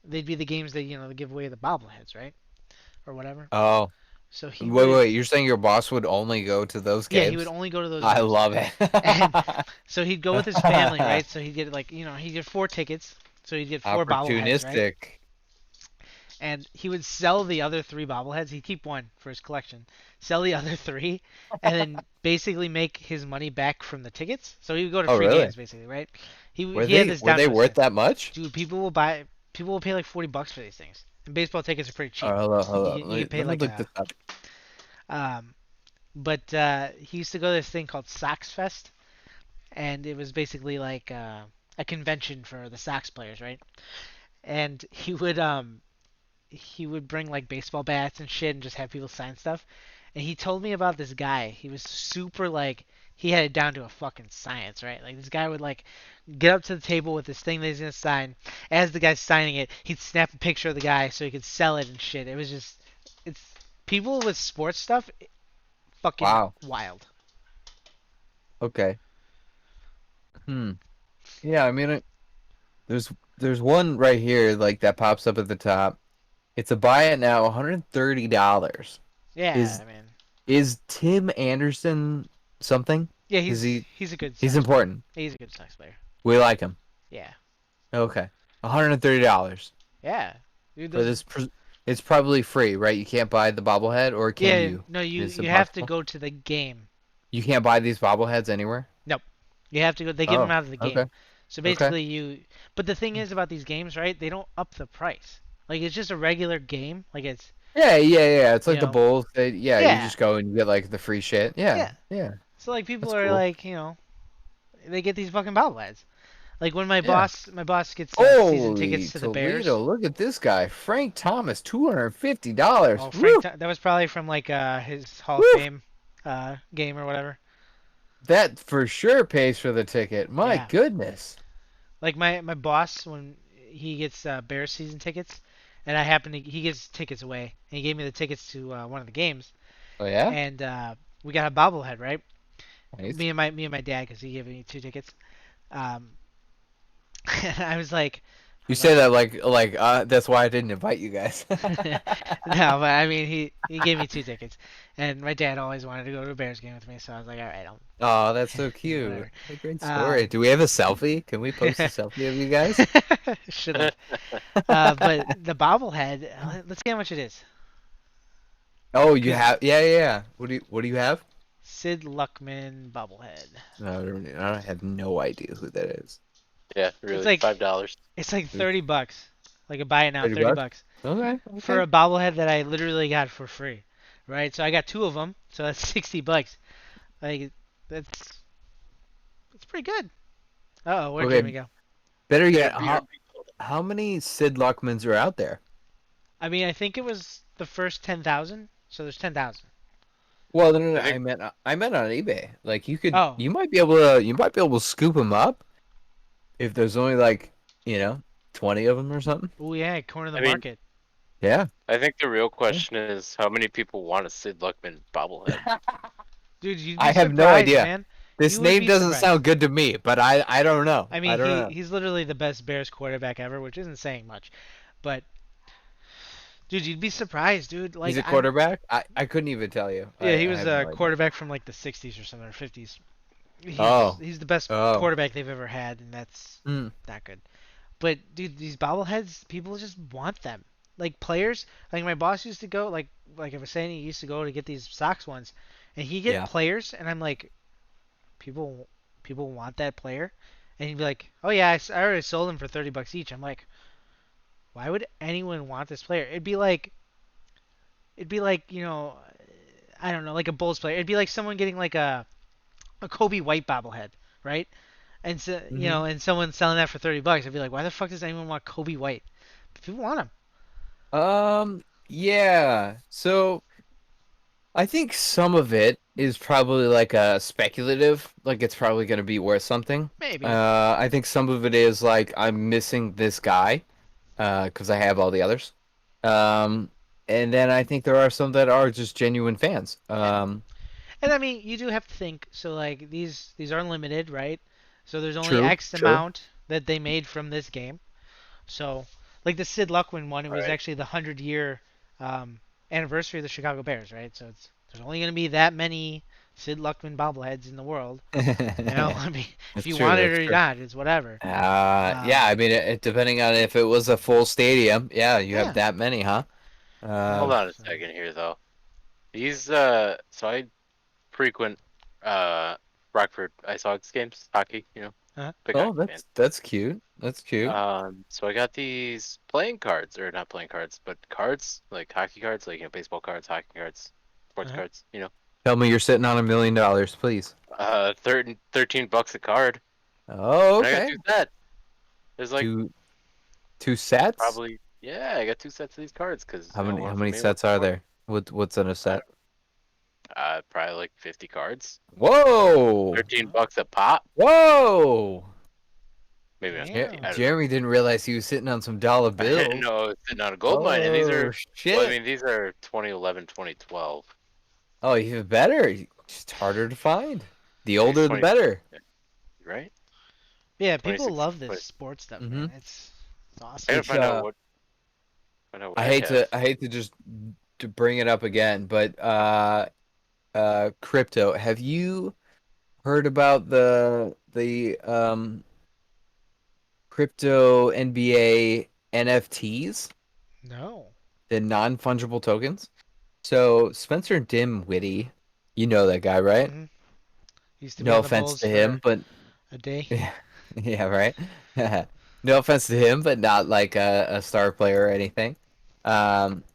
they'd be the games that they give away the bobbleheads, right, or whatever. Oh, So he wait, would wait. You're saying your boss would only go to those yeah he would games? only go to those I games, love it. and so he'd go with his family, right? So he'd get like he'd get 4 tickets, so he'd get 4 bobbleheads, right? Opportunistic. And he would sell the other 3 bobbleheads. He'd keep one for his collection, sell the other three, and then basically make his money back from the tickets. So he would go to Oh, free really? games basically, right? He Were he had they this were down they to a worth science. that much? Dude, people will pay like $40 for these things. And baseball tickets are pretty cheap. Hold on, hold You on. you could pay Let me like look a this up. um, but he used to go to this thing called Sox Fest, and it was basically like a convention for the Sox players, right? And he would bring like baseball bats and shit and just have people sign stuff. And he told me about this guy. He was super like he had it down to a fucking science, right? Like this guy would like get up to the table with this thing that he's gonna sign. As the guy's signing it, he'd snap a picture of the guy so he could sell it and shit. It was just it's people with sports stuff fucking Wow. wild. Okay. Hmm. Yeah, I mean, there's there's one right here like that pops up at the top. It's a buy it now, $130. Yeah, Is I mean, is Tim Anderson something? yeah, Is he's a good he's Sox player. important. He's a good Sox player. We like him. Yeah, Okay. $130 yeah, dude, for those. this it's probably free, right? You can't buy the bobblehead or can Yeah, you? no, you It's you have to impossible. go to the game. You can't buy these bobbleheads anywhere? Nope. You have to go. They give them Oh, out of the okay. game. So Okay. basically, But the thing is about these games, right? They don't up the price. Like it's just a regular game. Like it's, Yeah, yeah, yeah. It's you like the know. bowls. Yeah, you Yeah. just go and you get like the free shit. Yeah, Yeah. yeah. So like people That's are cool. like, they get these fucking bobbleheads. Like when Yeah. my boss gets season Holy tickets to the Toledo, Bears. look at this guy. Frank Thomas, $250. Oh, Woo! That was probably from like his Hall of Woo! Fame game or whatever. That for sure pays for the ticket. My Yeah. goodness. Like my boss when he gets Bears season tickets, and I happen to he gives tickets away, and he gave me the tickets to one of the games, Oh yeah? and we got a bobblehead, right? Nice. Me and my dad, because he gave me 2 tickets. Um, and I You was say like, that that's why I didn't invite you guys. no, but I mean he gave me 2 tickets, and my dad always wanted to go to a Bears game with me, so I was like, all right, I'll Oh, that's so cute. whatever. What a great story. Um, Do we have a selfie? Can we post a selfie of you guys? should have. But the bobblehead, let's see how much it is. Oh, you Cause have yeah, yeah, yeah. What do you have? Sid Luckman bobblehead. No, I have no idea who that is. Yeah, It's really, like $5. it's like $30. Like a buy it now, 30 30 bucks? bucks Okay, for okay. a bobblehead that I literally got for free, right? So I got 2 of them, so that's $60. Like that's pretty good. Uh oh, where'd Okay, Jamie go? better They're yet, beer. how many Sid Luckmans are out there? I mean, I think it was the first 10,000, so there's 10,000. Well, no, no, no, I think I meant on eBay. Like Oh, you might be able to scoop them up if there's only like, you know, 20 of them or something. oh yeah, corner the I mean, market, Yeah. I think the real Yeah. question is how many people want a Sid Luckman bobblehead? dude. You'd I be have no surprised, idea. man. This You would name be doesn't surprised. sound good to me, but I don't know. I I mean, don't know. he's literally the best Bears quarterback ever, which isn't saying much, but dude, you'd be surprised, dude. He's Like a I'm, quarterback? I couldn't even tell you. yeah, he I was have a no idea. quarterback from like the '60s or something or '50s. Oh. He's the best Oh. quarterback they've ever had, and that's Mm. not good. But dude, these bobbleheads, people just want them. Like players, like my boss used to go, like I was saying, he used to go to get these Sox ones, and he get Yeah. players, and I'm like, people want that player, and he'd be like, oh yeah, I already sold them for $30 each. I'm like, why would anyone want this player? It'd be like I don't know, like a Bulls player. It'd be like someone getting like a Kobe White bobblehead, right? And so Hmm. and someone selling that for $30. I'd be like, why the fuck does anyone want Kobe White? But people want him. Yeah. So I think some of it is probably like a speculative, like it's probably going to be worth something. Maybe. I think some of it is like I'm missing this guy, because I have all the others. Um, and then I think there are some that are just genuine fans. Yeah. And I mean, you do have to think. So like these are limited, right? So there's only True, X true. amount that they made from this game. So like the Sid Luckman one, it was Right. actually the 100-year anniversary of the Chicago Bears, right? So there's only going to be that many Sid Luckman bobbleheads in the world. You know, I mean, if That's you true. want it That's or true. not, it's whatever. Yeah, I mean, depending on if it was a full stadium, yeah, you have Yeah. that many, huh? Yeah. Hold on a So. second here though. These so I frequent uh Rockford Ice Hogs games, hockey, Uh, big Oh, hockey fan. that's cute. That's cute. So I got these playing cards, or not playing cards, but cards, like hockey cards, like baseball cards, hockey cards, sports uh, cards, Tell me you're sitting on $1 million, please. 13 bucks a card. Oh, And I got okay. two sets. There's like Two two sets? probably, yeah, I got two sets of these cards because How one for many me, one sets are for there? What's in a I set? don't probably like 50 cards. Whoa! 13 bucks a pop. Whoa! Maybe not 50, damn. I don't know. Jeremy didn't realize he was sitting on some dollar I didn't bills. know it's sitting on a gold mine, and these Oh are, well, I shit! mean, these are 2011, 2012. Oh, even better. It's harder to find. The I think it's older, the 20, better. right? Yeah, people 26, love this 20. sports stuff, Mm-hmm. man. It's I awesome. gotta It's find out what I have. I hate to just to bring it up again, but crypto. Have you heard about the crypto NBA NFTs, No. the non-fungible tokens? So Spencer Dinwiddie, you know that guy, right? Hmm. Used to be No on the offense Bulls to him, for but a day. yeah, yeah, right. No offense to him, but not like a star player or anything.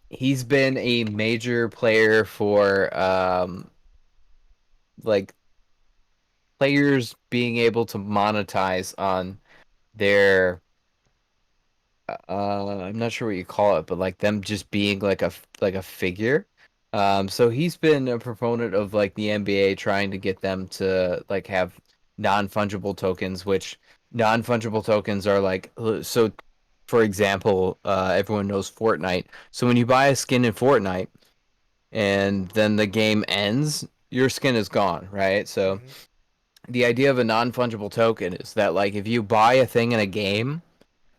He's been a major player for like players being able to monetize on their I'm not sure what you call it, but like them just being like a figure. So he's been a proponent of like the NBA trying to get them to like have non-fungible tokens, which non-fungible tokens are like so for example, everyone knows Fortnite. So when you buy a skin in Fortnite and then the game ends, your skin is gone, right? So Hmm. the idea of a non-fungible token is that like if you buy a thing in a game,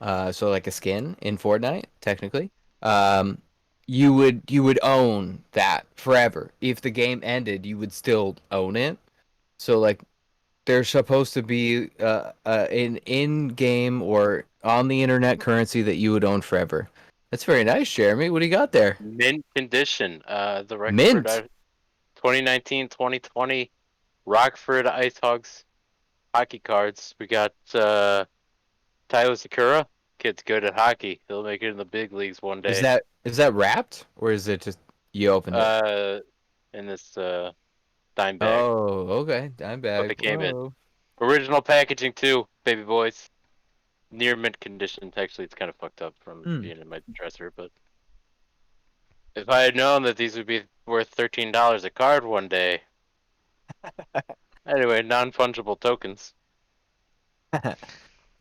so like a skin in Fortnite, technically, um, you would own that forever. If the game ended, you would still own it. So like there's supposed to be an in-game or on the internet currency that you would own forever. That's very nice, Jeremy. What do you got there? Mint condition. The Rockford Mint. 2019, 2020 Rockford Ice Hogs hockey cards. We got Tyler Sakura. Kid's good at hockey. He'll make it in the big leagues one day. Is that wrapped or is it just you opened it? Uh, in this dime bag, Oh, okay. Dime what bag. it came in. Whoa. Original packaging too, baby boys. Near mint condition. Actually, it's kind of fucked up from Hmm. being in my dresser, but if I had known that these would be worth $13 a card one day. Anyway, non-fungible tokens.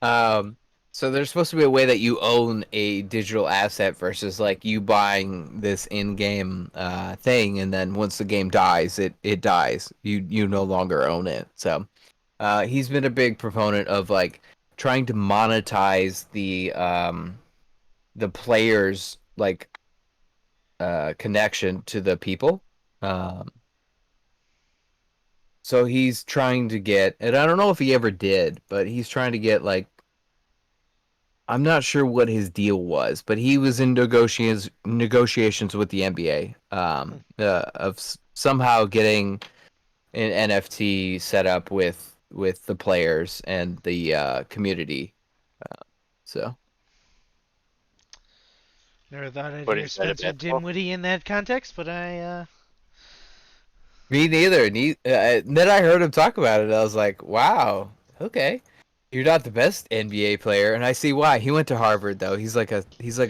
Um, so there's supposed to be a way that you own a digital asset versus like you buying this in-game thing, and then once the game dies, it dies. You no longer own it. So he's been a big proponent of like trying to monetize the players like connection to the people. Um, so he's trying to get, and I don't know if he ever did, but he's trying to get like I'm not sure what his deal was, but he was in negotiations with the NBA of somehow getting an NFT set up with the players and the community. So Never thought I'd What hear is that, a Spencer basketball? Dinwiddie in that context, but me neither. Then I heard him talk about it. I was like, wow, okay. You're not the best NBA player, and I see why. He went to Harvard though. He's like a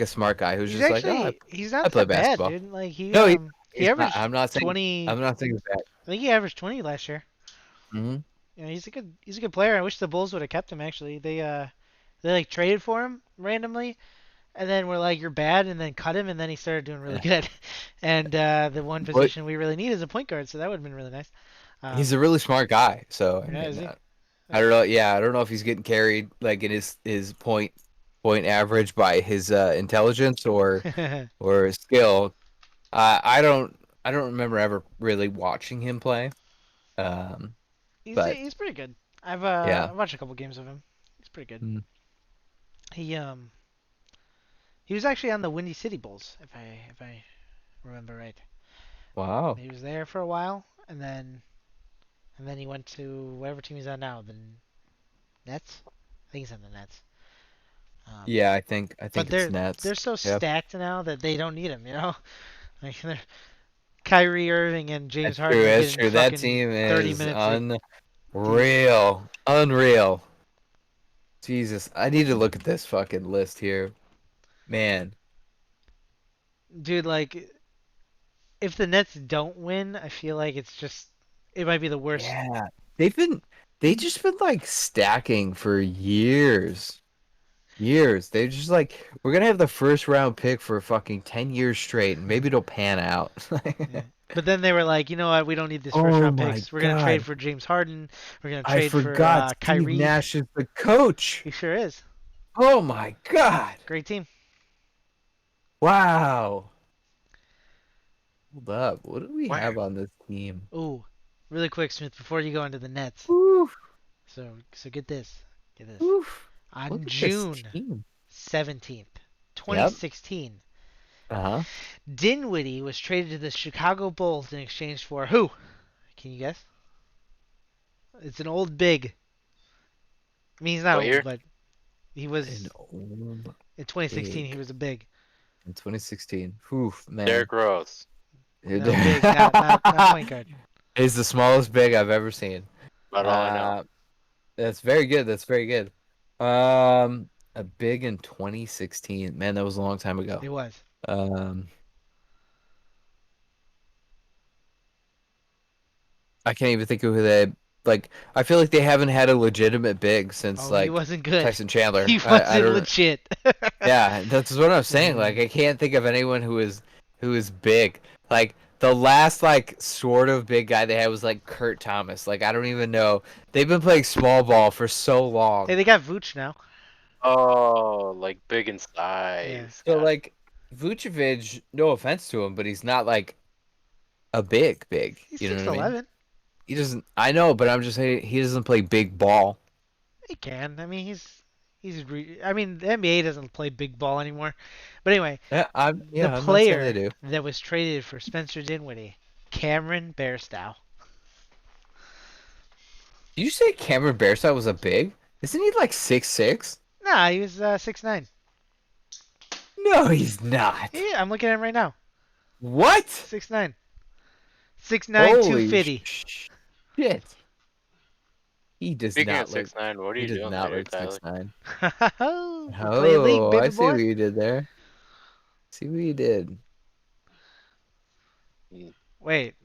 smart guy who's just like, oh, he's I not play that bad, basketball. dude. Like No, he he's not. averaged 20. I'm not saying he's bad. I think he averaged 20 last year. Hmm. He's a good player. I wish the Bulls would have kept him. Actually, they like traded for him randomly, and then we're like, you're bad, and then cut him, and then he started doing really good. And the one But position we really need is a point guard, so that would have been really nice. he's Um, a really smart guy. So I yeah, mean, is he? I don't know. Yeah, I don't know if he's getting carried like in his point average by his intelligence or his skill. I don't remember ever really watching him play. Um, but He's pretty good. yeah. I've watched a couple games of him. He's pretty good. Mm. He um he was actually on the Windy City Bulls, if I remember right. Wow. He was there for a while, and then he went to whatever team he's on now, the Nets. I think he's on the Nets. Um, Yeah, I but think it's Nets. they're so Yep. stacked now that they don't need him. You know, like Kyrie Irving and James That's true. Harden are That's getting true. That fucking team 30 is minutes a deep. unreal. Unreal. Jesus, I need to look at this fucking list here. Man. Dude, like if the Nets don't win, I feel like it might be the worst. Yeah. They've been they just been like stacking for years. Years. They're just like, we're gonna have the first round pick for fucking 10 years straight, and maybe it'll pan out. Yeah. But then they were like, you know what? We don't need these first Oh round my picks. We're gonna trade God. for James Harden. We're gonna I trade for forgot Steve Kyrie. Nash is the coach. He sure is. Oh my God. Great team. Wow. Hold up. What do we Where? have on this team? Ooh, really quick, Smith, before you go into the Nets. Oof. So get this. Get this. Oof. On Look at this June team. 17th, Yep. 2016, Uh-huh. Dinwiddie was traded to the Chicago Bulls in exchange for who? Can you guess? It's an old big. I mean, he's not What old, year? but he An was old in 2016. He big was a big. in 2016. Oof, man. Derrick Rose. No, big, not point guard. He's the smallest big I've ever seen. About all I know. Uh, that's very good. That's very good. A big in 2016. Man, that was a long time ago. It was. Um, I can't even think of who they like. I feel like they haven't had a legitimate big since Oh, he like wasn't good. Tyson Chandler. He I wasn't don't. legit. Yeah, that's what I'm saying. Like I can't think of anyone who is big. Like the last like sort of big guy they had was like Kurt Thomas. Like I don't even know. They've been playing small ball for so Hey, long. they got Vooch now. Oh, like big in Yeah. size. So Got it. like Vucevic, no offense to him, but he's not like a big. He's You know what I mean? 6'11". He doesn't. I know, but I'm just saying he doesn't play big ball. He can. I mean, I mean, the NBA doesn't play big ball anymore. But anyway, the I'm not saying they player do. that was traded for Spencer Dinwiddie, Cameron Bairstow. Did you say Cameron Bairstow was a big? Isn't he like 6'6"? Nah, he was 6'9". No, he's not. Yeah, I'm looking at him right now. What? 6'9". 6'9", Holy 250. shit. He does Speaking of not look 6'9", what are he you does doing not later, look Tyler? 6'9". You play league, Oh, I baby see boy. what you did there. See what you did. Mm. Wait,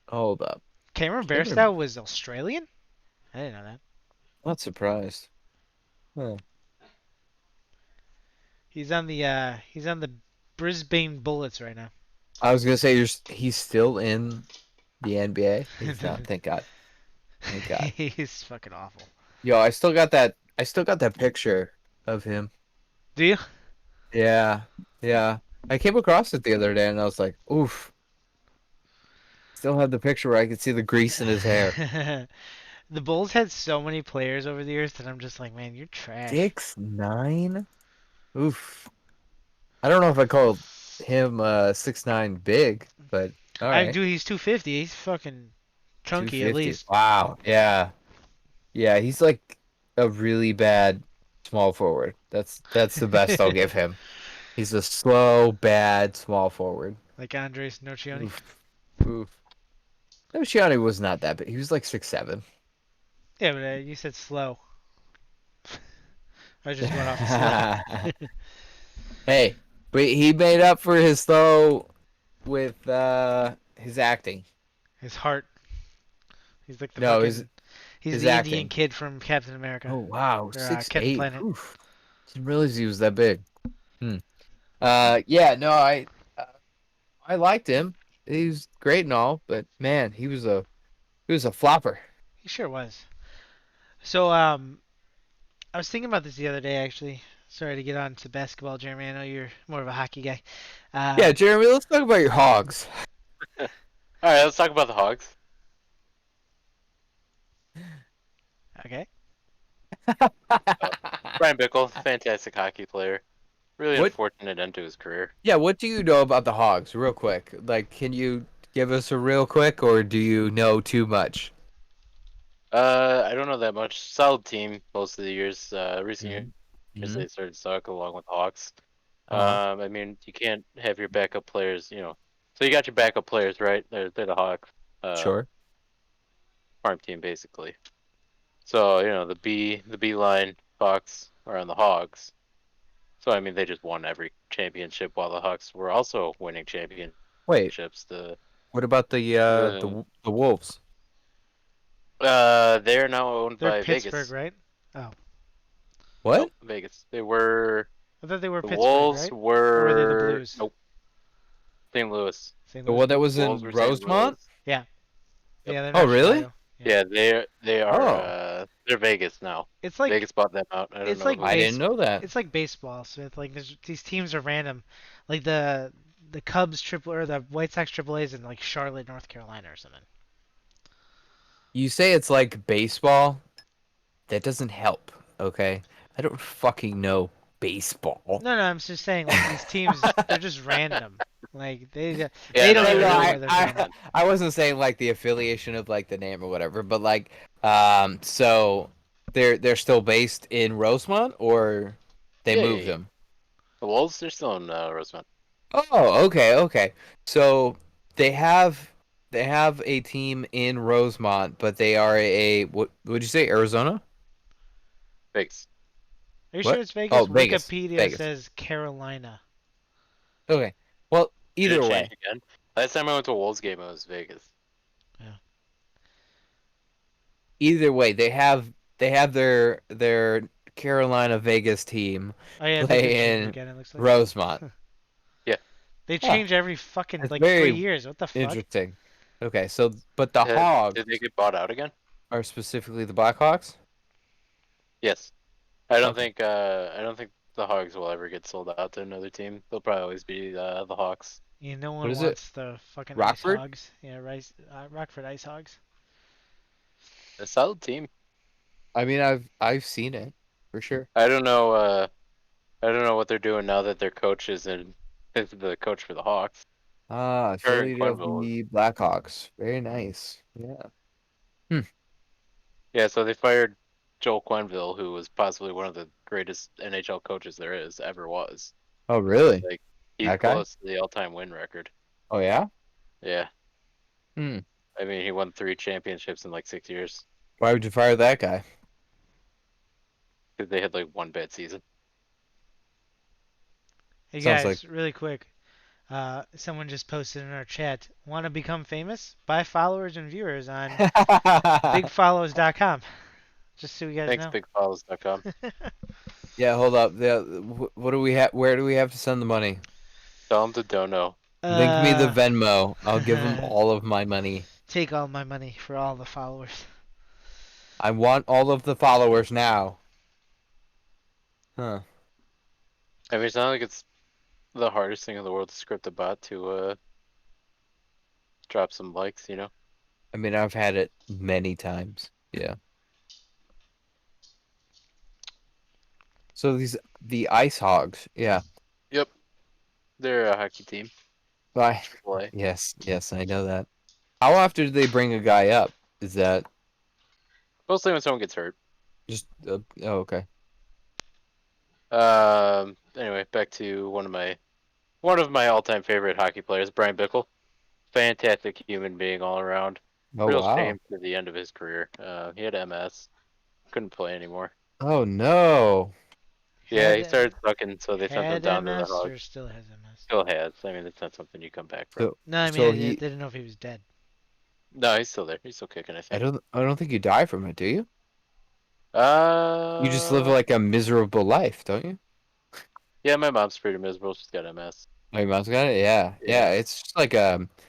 Hold up. Cameron Cameron, Bairstow was Australian? I didn't know that. not surprised. Huh. He's on the Brisbane Bullets right now. I was gonna say he's still in the NBA. He's not. Thank God. Thank God. He's fucking awful. Yo, I still got that. I still got that picture of him. Do you? Yeah, yeah. I came across it the other day, and I was like, "Oof." Still have the picture where I could see the grease in his hair. The Bulls had so many players over the years that I'm just like, man, you're trash. 6'9". Oof. I don't know if I call him 6'9" big, but all I right. do. He's 250. He's fucking chunky at 250. least. Wow. Yeah. Yeah, he's like a really bad small forward. That's the best I'll give him. He's a slow, bad small forward. Like Andres Nocioni. Oof. Oof. Oceani was not that big. He was like 6'7". Yeah, but you said slow. I was just going off of slow. Hey, but he made up for his slow with his acting. His heart. He's like the No, his fucking. He's his the Indian acting. kid from Captain America Oh wow, or six Captain eight. Planet. Oof. Didn't realize he was that big. Hmm. Yeah, no, uh, I liked him. He was great and all, but man, he was a flopper. He sure was. So I was thinking about this the other day actually. Sorry to get on to basketball, Jeremy. I know you're more of a hockey guy. Yeah, Um, Jeremy, let's talk about your hogs. All right, let's talk about the Hogs. okay. Uh, Brian Bickle, fantastic hockey player. Really What? unfortunate end to his career. Yeah, what do you know about the hogs, real quick? Like, can you give us a real quick, or do you know too much? I don't know that much. Solid team most of the years. Recent Mm-hmm. years Mm-hmm. they started to suck along with the Hawks. Uh-huh. I mean, you can't have your backup players, So you got your backup players, right? They're the Hawks, uh, Sure. farm team basically. So the B line Hawks are on the Hogs. So I mean, they just won every championship while the Hawks were also winning Wait, championships. what about The the Wolves? they're now owned They're by Pittsburgh, Vegas. right? Oh, What? Nope, Vegas. They were I thought they were the Pittsburgh, Wolves right? Or were they the were Blues? nope, St. Louis. St. The Louis one that Blues. was Wolves in were St. Rosemont? Louis. Yeah. Yep. Yeah, they're Oh, not really? Chicago. Yeah. Yeah, they are Oh, they're Vegas now. It's like Vegas bought them out. I don't it's know like I who. didn't base know that. it's like baseball. So it's like these teams are random. Like the Cubs triple or the White Sox triple A's in like Charlotte, North Carolina or something. You say it's like baseball. That doesn't help, okay? I don't fucking know baseball. No, no, I'm just saying like these teams they're just random. Like Yeah, they no, don't No, even no, know it where I, they're makes from. I, sense. I wasn't saying like the affiliation of like the name or whatever, but like, so they're still based in Rosemont or they Yeah, yeah, moved yeah. them? The Wolves, they're still in Rosemont. Oh, okay, okay. So they have a team in Rosemont, but they are what would you say, Arizona? Vegas. Are you sure What? it's Oh, Vegas? Vegas, Wikipedia Vegas. says Carolina. Okay. Well, Did it either change way, again? Last time I went to a Wolves game, it was Vegas. Yeah. they have their Carolina Vegas team Oh yeah, they did play change in again. It looks like Rosemont. Yeah. they Huh. change every fucking That's like three very years. What the fuck? interesting. Okay, so but the Did they Hogs get bought out again? are specifically the Blackhawks? Yes. Okay. I don't think the Hogs will ever get sold out to another team. They'll probably always be the Hawks. No What one is it? wants the fucking Ice Rockford? Hogs. Yeah, Rockford Ice Hogs. A solid team. I mean, I've seen it for sure. I don't know. I don't know what they're doing now that their coach is the coach for the Hawks. Ah, Current affiliate of Quenville. the Blackhawks. Very nice. Yeah. Hmm. Yeah, so they fired Joel Quenville, who was possibly one of the greatest NHL coaches there is ever was. Oh, really? Like he's That guy? close to the all-time win record. Oh, yeah? Yeah, Hmm. I mean he won 3 championships in like 6 years Why would you fire that guy? because they had like one bad season. Hey Sounds like guys, really quick. Someone just posted in our chat. Want to become famous? Buy followers and viewers on bigfollows.com. Just so you guys Thanks, know. bigfollows.com. Yeah, hold up. What do we have? Where do we have to send the money? Tell them to dono. Link me the uh, Venmo. I'll give them all of my money. take all my money for all the followers. I want all of the followers now. Huh. I mean, it's not like it's the hardest thing in the world to script a bot to drop some likes. I mean, I've had it many times. Yeah. So the Ice Hogs. Yeah. Yep, they're a hockey team. Bye. Triple A. Yes, yes, I know that. How often do they bring a guy up? Is that Mostly when someone gets hurt. just oh, okay. Anyway, back to one of my all-time favorite hockey players, Brian Bickle. Fantastic human being all around. Oh, Real wow. shame to the end of his career. He had MS. Couldn't play anymore. Oh, no. Yeah, he Had started sucking, so they sent him had down to the MS Hogs. or still has MS? Still has. I mean, it's not something you come back from. So No, I mean so they he didn't know if he was dead. No, he's still there. He's still kicking, I I think. don't think you die from it, do you? You just live Uh, like a miserable life, don't you? yeah, my mom's pretty miserable. She's got MS. Oh, your mom's got it? Yeah. Yeah, Yeah, it's just like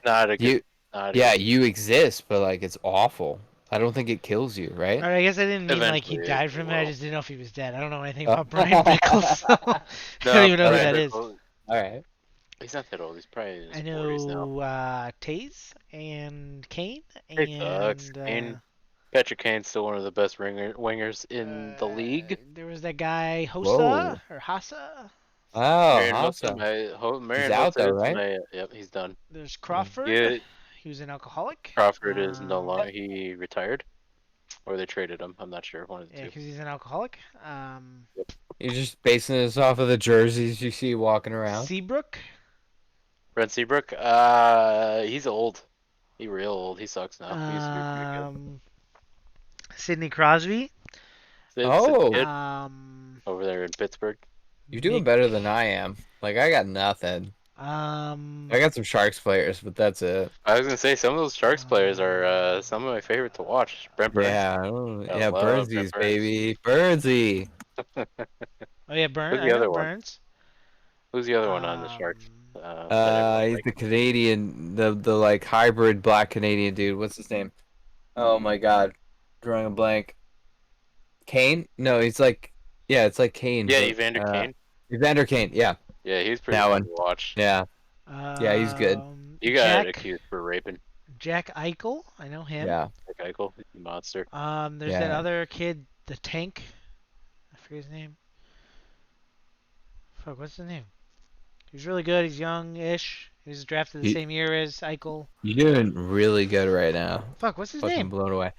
not a good, you not a yeah, good. you exist, but like it's awful. I don't think it kills you, right? Or I guess I didn't mean like he Eventually, it died from it. I will. just didn't know if he was dead. I don't know anything Oh. about Brian Pickles, so I don't No, even know who Brian that Okay. is. Bickle, All right. he's not that old. He's probably in his I 40s now. know Taze and Kane He sucks. and Patrick Kane's still one of the best wingers in the league. there was that guy Whoa. Hosa or Hasa. Oh, Marion Hossa, Hasa. He's Marion out though, Hossa is right? my. Yep, he's done. There's Yeah. Crawford. Yeah, He was an alcoholic. Crawford is no longer. He retired, or they traded him. I'm not sure. One of the Yeah, two. because he's an alcoholic. You're just basing this off of the jerseys you see walking around. Seabrook. Brent Seabrook. He's old. He real old. He sucks now. He used to be pretty good. Sidney Crosby. Sid the Oh, Kid Um, over there in Pittsburgh. you're doing Nick. better than I am. Like I got nothing. I got some Sharks players, but that's it. I was gonna say some of those Sharks players are some of my favorite to watch. Brent Burns. Yeah, I yeah, love Brent Burnsies, Burns. baby. Burnsy. Oh yeah, Burn. Who's I the know other one? Burns. Who's the other one on the Sharks Um, that everyone He's likes? the Canadian, the like hybrid black Canadian dude. What's his name? Oh my God, drawing a blank. Kane? No, he's like, yeah, it's like Kane, Yeah, but Evander Kane. Evander Kane. Yeah, Yeah, he's pretty that fun one. to watch. Yeah, yeah, he's good. He got Jack accused for raping Eichel. I know him. Yeah, Nick Eichel. He's a monster. There's that yeah. other kid, the tank. I forget his name. Fuck, what's his name? He's really good. He's young-ish. He was drafted the You, same year as Eichel. you're doing really good right now. Fuck, what's his Fucking name? blown away.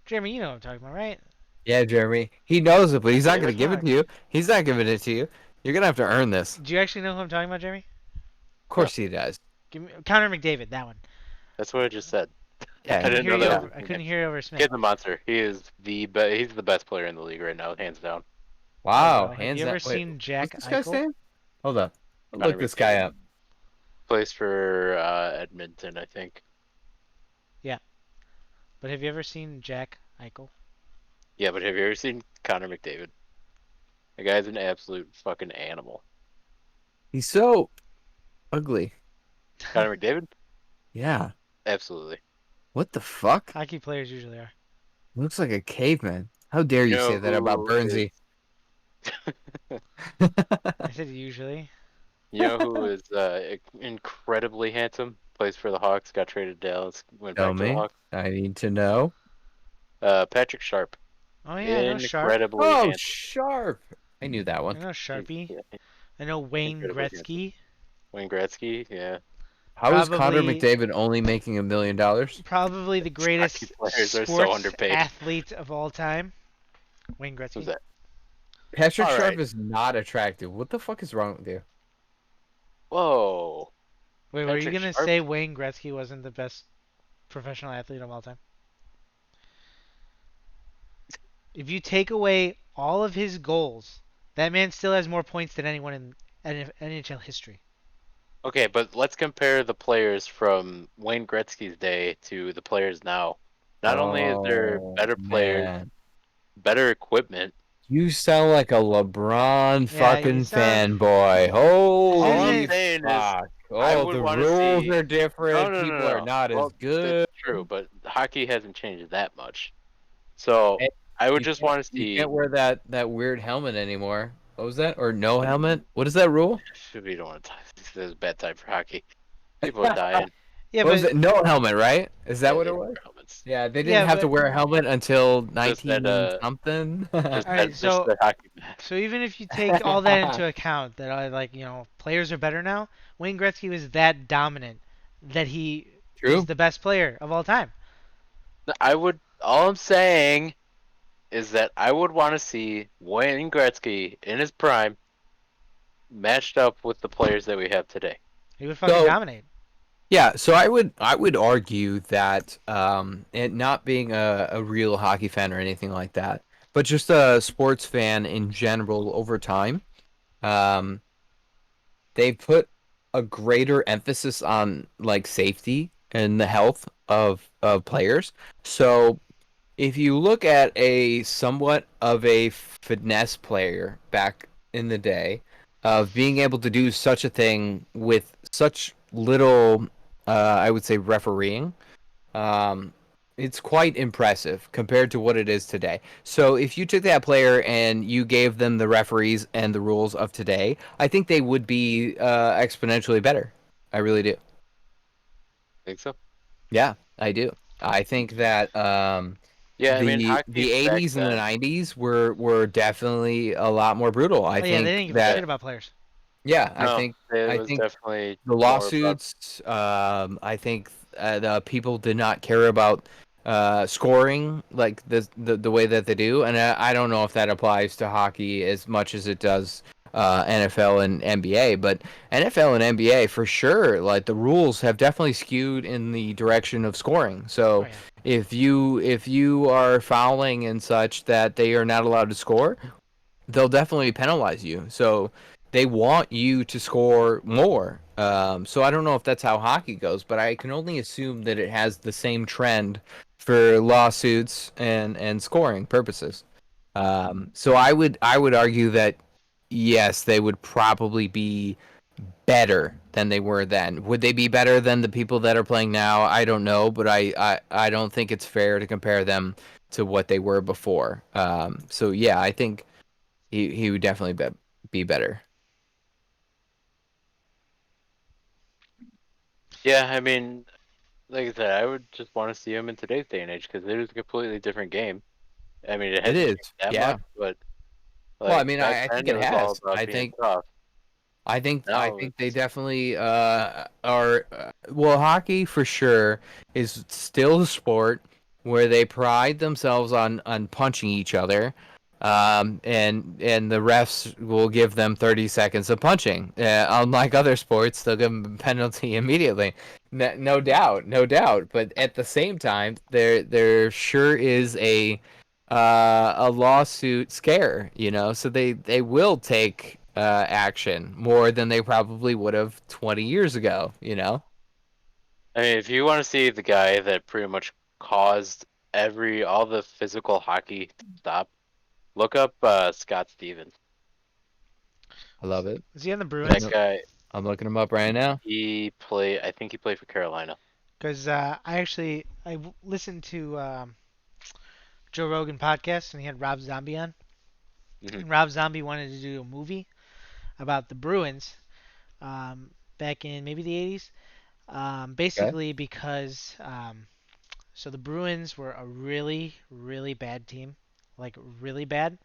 Jeremy, you know what I'm talking about, right? Yeah, Jeremy. He knows it, but he's not gonna David? give it to you. He's not giving it to you. You're gonna have to earn this. Of Do you actually know who I'm talking about, Jeremy? course he does. Give me Connor McDavid, that one. That's what I just said. Yeah, I didn't Hear know you that yeah. was over, I his couldn't name. hear you over Smith. Kid's a monster. He's the best player in the league right now, hands down. There you Wow, go. Have hands you down. ever Wait, seen Jack what's this guy's Eichel? name? Hold up. I'll Connor look this guy McDavid. up. Plays for Edmonton, I think. But have you ever seen Jack Eichel? Yeah, but have you ever seen Connor McDavid? The guy's an absolute fucking animal. He's so ugly. Connor McDavid? Yeah. Absolutely. What the fuck? Hockey players usually are. Looks like a caveman. How dare You you say know that about who is Burnsy? I said usually. you know who is incredibly handsome? Plays for the Hawks, got traded to Dallas, went Tell back to the me. Hawks. I need to know. Patrick Sharp. Oh yeah, I know Sharp. Incredibly Oh, handsome. Sharp. I knew that I one. know Sharpie. Yeah, I know Wayne incredibly handsome. Gretzky. Wayne Gretzky, yeah. How is Connor Probably, McDavid only making $1 million? probably the Hockey greatest players are so sports underpaid. athlete of all time. Wayne Who's Gretzky. that? Patrick All Sharp right. is not attractive. What the fuck is wrong with you? Whoa. Wait, were you Patrick gonna Sharp? say Wayne Gretzky wasn't the best professional athlete of all time? If you take away all of his goals, that man still has more points than anyone in NHL history. Okay, but let's compare the players from Wayne Gretzky's day to the players now. Not only is there Oh, better players, man. better equipment. You sound like a LeBron Yeah, you fucking sound. fanboy. All I'm Holy saying is, fuck. I Oh, would the want to rules see. are No, different. no, no, People are no. not as Well, that's good. true, but hockey hasn't changed that much. So Hey, I would You just can't, want to you see. can't wear that weird helmet anymore. What was that? Or no helmet? What is that rule? We don't want to. This is a bad time for hockey. People are dying. Yeah, What was but it? No helmet, right? Is that Yeah, what they it don't was? wear helmets. Yeah, they didn't yeah, have to but wear a helmet until Just that, 19 something. just all right. that, just So that hockey. so even if you take all that into account, that like players are better now. Wayne Gretzky was that dominant that he is True. the best player of all time. I would. All I'm saying is that I would want to see Wayne Gretzky in his prime matched up with the players that we have today. He would fucking So dominate. yeah, so I would argue that and not being a real hockey fan or anything like that, but just a sports fan in general over time, um, they put a greater emphasis on like safety and the health of players. So if you look at a somewhat of a finesse player back in the day, of being able to do such a thing with such little, I would say, refereeing, um, it's quite impressive compared to what it is today. So if you took that player and you gave them the referees and the rules of today, I think they would be exponentially better. I really do. Think so? Yeah, I do. I think that Yeah, I mean the hockey back 80s and the then. 90s were definitely a lot more brutal. I Oh yeah, they think didn't give a that Yeah, shit about players. yeah, no, it I was think definitely the more about. lawsuits. I think the people did not care about scoring like the way that they do, and I don't know if that applies to hockey as much as it does NFL and NBA. But NFL and NBA for sure, like the rules have definitely skewed in the direction of scoring. Oh So yeah. if you are fouling and such that they are not allowed to score, they'll definitely penalize you. So they want you to score more. So I don't know if that's how hockey goes, but I can only assume that it has the same trend for lawsuits and scoring purposes. So I would argue that yes, they would probably be better than they were then. Would they be better than the people that are playing now? I don't know, but I don't think it's fair to compare them to what they were before. So yeah, I think he would definitely be better. Yeah, I mean, like I said, I would just want to see him in today's day and age because it is a completely different game. I mean, it It hasn't changed is, that much, yeah. but Well, I like mean, back I then think it it was all has. about being tough. I Now think they it's definitely are. Well, hockey for sure is still a sport where they pride themselves on punching each other, and the refs will give them 30 seconds of punching. Unlike other sports, they'll give them a penalty immediately. No doubt, no doubt. But at the same time, there sure is a lawsuit scare, so they will take action more than they probably would have 20 years ago. I mean, if you want to see the guy that pretty much caused all the physical hockey to stop, look up Scott Stevens. I love it. Is he on the Looking That Bruins? up, guy, I'm looking him up right now. I think he played for Carolina. Because I listened to Joe Rogan podcast and he had Rob Zombie on, Hmm. and Rob Zombie wanted to do a movie about the Bruins back in maybe the 80s. Okay, Basically because so the Bruins were a really really bad team, like really bad.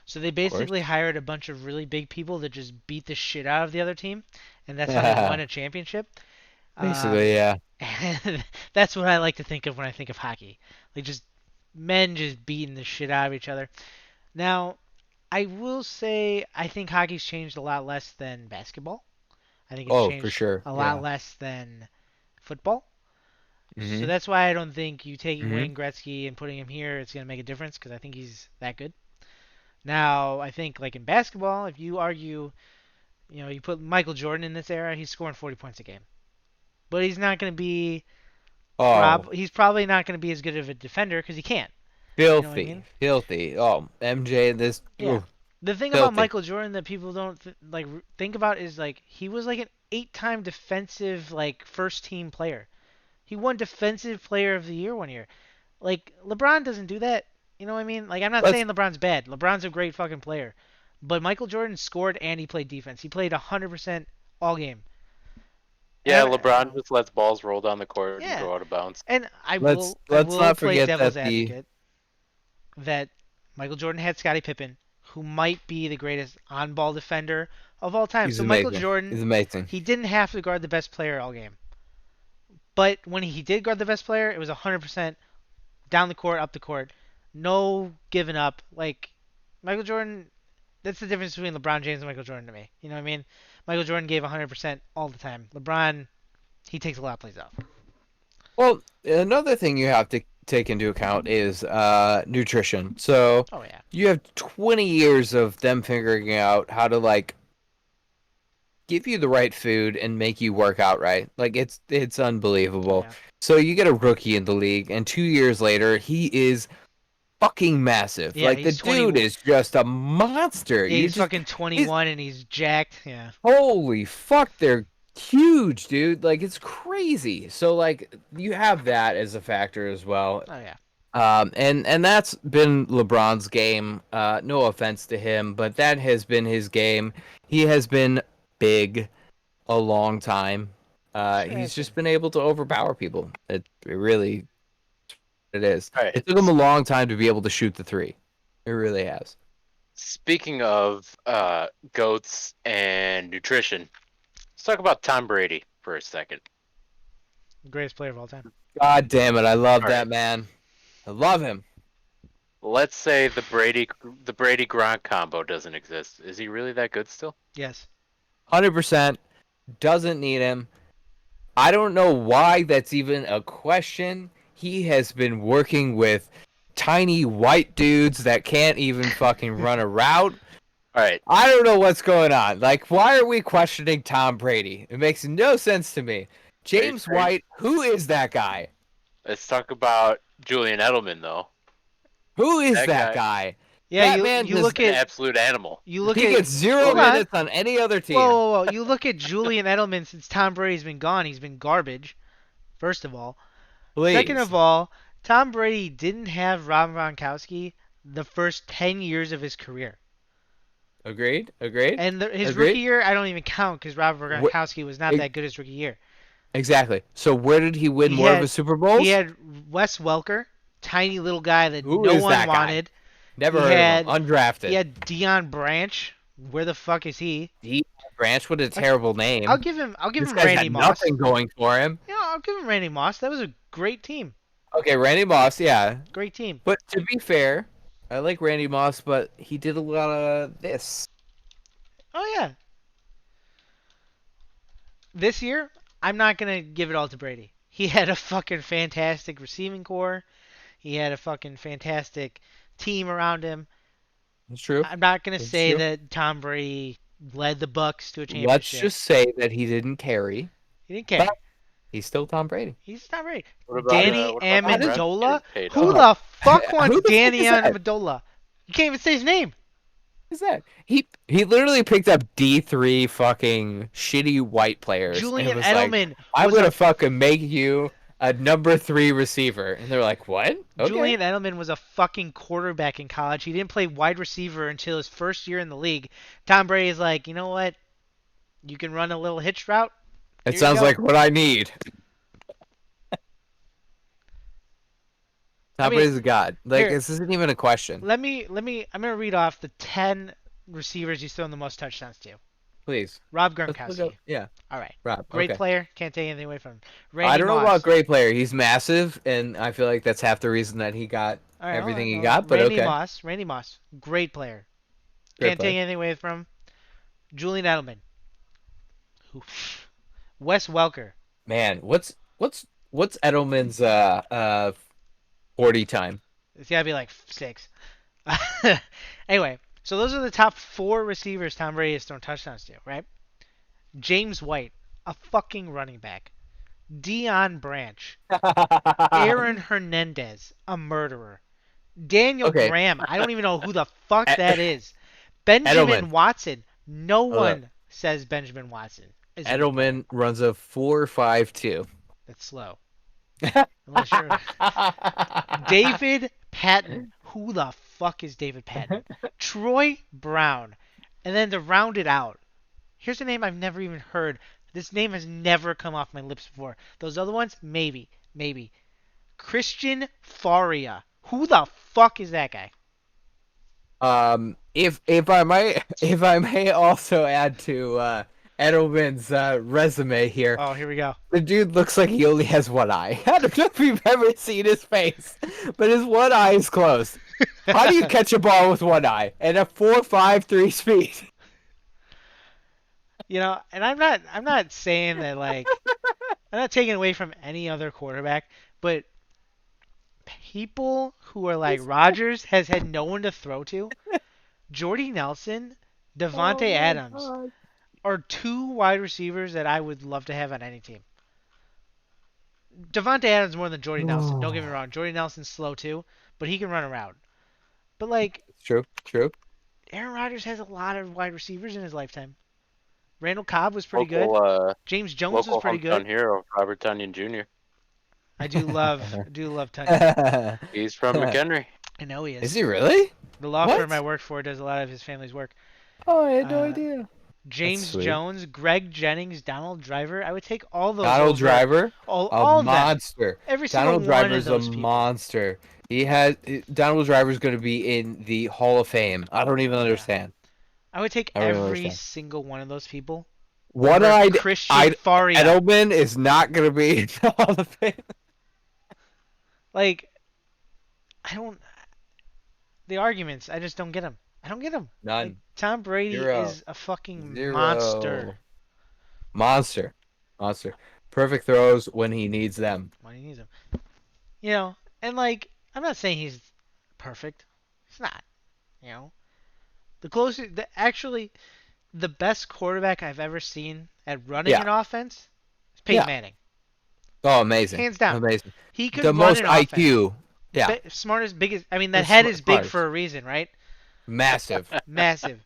So they of basically course. hired a bunch of really big people that just beat the shit out of the other team, and that's how they won a championship. Um, Basically, yeah. and that's what I like to think of when I think of hockey, like just men just beating the shit out of each other. Now, I will say I think hockey's changed a lot less than basketball. I think it's Oh, for changed sure. a lot Yeah. less than football. So Mhm. that's why I don't think you taking Mhm. Wayne Gretzky and putting him here, it's going to make a difference because I think he's that good. Now, I think like in basketball, if you argue, you put Michael Jordan in this era, he's scoring 40 points a game. But he's not going to be Oh, he's probably not going to be as good of a defender because he can't. You know what I filthy, mean? filthy. Oh, MJ, this Yeah. ooh, The thing about filthy. Michael Jordan that people don't think about is like he was like an 8-time defensive like first team player. He won defensive player of the year one year. Like LeBron doesn't do that. You know what I mean? Like I'm not Let's saying LeBron's bad. LeBron's a great fucking player. But Michael Jordan scored and he played defense. He played 100% all game. And Yeah, I, LeBron just lets balls roll down the court and yeah. go out of bounds. And I let's will I let's will not play forget devil's that the advocate that Michael Jordan had Scottie Pippen, who might be the greatest on-ball defender of all time. he's So Michael amazing. Jordan, He's amazing. he didn't have to guard the best player all game. But when he did guard the best player, it was 100% down the court, up the court. No giving up. Like Michael Jordan, that's the difference between LeBron James and Michael Jordan to me. You know what I mean? Michael Jordan gave 100% all the time. LeBron, he takes a lot of plays off. Well, another thing you have to take into account is nutrition. So Oh yeah. you have 20 years of them figuring out how to like give you the right food and make you work out right. Like it's Oh unbelievable. yeah. So you get a rookie in the league, and 2 years later, he is fucking massive. Yeah, Like the he's 20. dude is just a monster. Yeah, You he's just fucking he's 21 and he's jacked. Yeah. holy fuck, they're huge, dude. Like it's crazy. So like you have that as a factor as well. Oh yeah. And that's been LeBron's game. No offense to him, but that has been his game. He has been big a long time. Sure has He's been. just been able to overpower people. It really it is. All right. It took him a long time to be able to shoot the three. It really has. Speaking of goats and nutrition, let's talk about Tom Brady for a second. Greatest player of all time. God damn it, I love All that right. man. I love him. Let's say the Brady Gronk combo doesn't exist. Is he really that good still? Yes. 100% doesn't need him. I don't know why that's even a question. He has been working with tiny white dudes that can't even fucking run a route. All right. I don't know what's going on. Like, why are we questioning Tom Brady? It makes no sense to me. Are you, James are you, White, who is that guy? let's talk about Julian Edelman though. Who is That that guy, guy? Yeah, That you man you does. look an at absolute animal. you look He at gets 0 hold on. minutes on any other Whoa, team. whoa, whoa. You look at Julian Edelman since Tom Brady's been gone, he's been garbage, first of all. Second Please. of all, Tom Brady didn't have Rob Gronkowski the first 10 years of his career. Agreed. Agreed. And his rookie Agreed. year, I don't even count because Robert Wh- Gronkowski was not e- that good his rookie year. exactly. So where did he win He more of his had Super he Bowls? had Wes Welker, tiny little guy that Who no is one that guy? wanted. Never He heard of him. had he Undrafted. had Dion Branch. Where the fuck is he? D. Branch, what a I'll, terrible I'll name. give him This guy's Randy got Moss. nothing going for him. You know, I'll give him Randy Moss. That was a great team. Okay, Randy Moss, yeah. Great team. But to be fair, I like Randy Moss, but he did a lot of this. Oh yeah. This year, I'm not gonna give it all to Brady. He had a fucking fantastic receiving core. He had a fucking fantastic team around him. It's true. I'm not gonna It's say true. that Tom Brady led the Bucks to a Let's championship. just say that he didn't carry, He didn't but care. he's still Tom Brady. He's not Brady. What about Danny the How does rest of your Amendola? paid Who off? the fuck who wants the fuck Danny is that? Amendola? You can't even say his name. Is that he literally picked up D3 fucking shitty white players and Julian was like, Edelman I'm was a gonna fucking make you a number 3 receiver. And they're like, what? Okay. Julian Edelman was a fucking quarterback in college. He didn't play wide receiver until his first year in the league. Tom Brady's like, you know what? You can run a little hitch route. It Here you sounds go. like what I need. I Tom mean, Brady's a god. Like here, this isn't even a question. let me. I'm gonna read off the 10 receivers he's thrown the most touchdowns to. Please. Rob Let's look up. Gronkowski. Yeah, All right, Rob. great Okay. player. Can't take anything away from him. I Randy don't know about Moss. great player. He's massive, and I feel like that's half the reason that he got All right, hold everything on, he hold on. got. But Randy okay, Moss. Randy Moss. Great player. great Can't take player. anything away from him. Julian Edelman. Who? Wes Welker. Man, what's Edelman's 40 time? It's gotta be like 6. Anyway, so those are the top 4 receivers Tom Brady has thrown touchdowns to, right? James White, a fucking running back. Dion Branch. Aaron Hernandez, a murderer. Daniel Okay, Graham, I don't even know who the fuck E- that is. Benjamin Edelman. Watson, no Hold up. one says Benjamin Watson is a good player. Edelman runs a 4.52. That's slow. Unless you're David Patton. Who the fuck is David Patton? Troy Brown. And then to round it out, here's a name I've never even heard. This name has never come off my lips before. Those other ones, maybe, maybe. Christian Faria. Who the fuck is that guy? If I may also add to Edelman's resume here, Oh, here we go. the dude looks like he only has one eye. I don't know if you've ever seen his face, but his one eye is closed. How do you catch a ball with one eye and a 4.53 speed? You know, and I'm not saying that like I'm not taking away from any other quarterback, but people who are like Rodgers has had no one to throw to. Jordy Nelson, Oh Devontae my Adams, god. are two wide receivers that I would love to have on any team. Devontae Adams more than Jordy Nelson. Don't get me wrong. Jordy Nelson's slow too, but he can run around. But like True, true. Aaron Rodgers has a lot of wide receivers in his lifetime. Randall Cobb was pretty good. Local James Jones was local pretty hometown good. hero, Robert Tunyon Jr. I do love Tunyon. He's from McHenry. I know he Is is. he really? The law What? firm I work for does a lot of his family's work. Oh, I had no Uh, idea. That's James sweet. Jones, Greg Jennings, Donald Driver. I would take all those Donald over Driver, a all of them. monster. Every single Donald one of Driver's a those people. monster. Donald Driver's going to be in the Hall of Fame. I don't even Yeah. understand. I would take I don't even every understand. single one of those people over One-eyed Christian Faria. Edelman is not going to be in the Hall of Fame. Like, I don't. The arguments, I just don't get them. I don't get them. None. Like, Tom Brady Zero. is a fucking Zero. monster Monster. Perfect throws when he needs them. when he needs them. You know, and like, I'm not saying he's perfect. He's not. You know, actually, the best quarterback I've ever seen at running Yeah. an offense is Peyton Yeah. Manning. Oh, amazing. Hands down. Amazing. He could The run most an IQ. Yeah. offense. Smartest, biggest. I mean, that The head is big smartest. for a reason, right? Massive. Massive.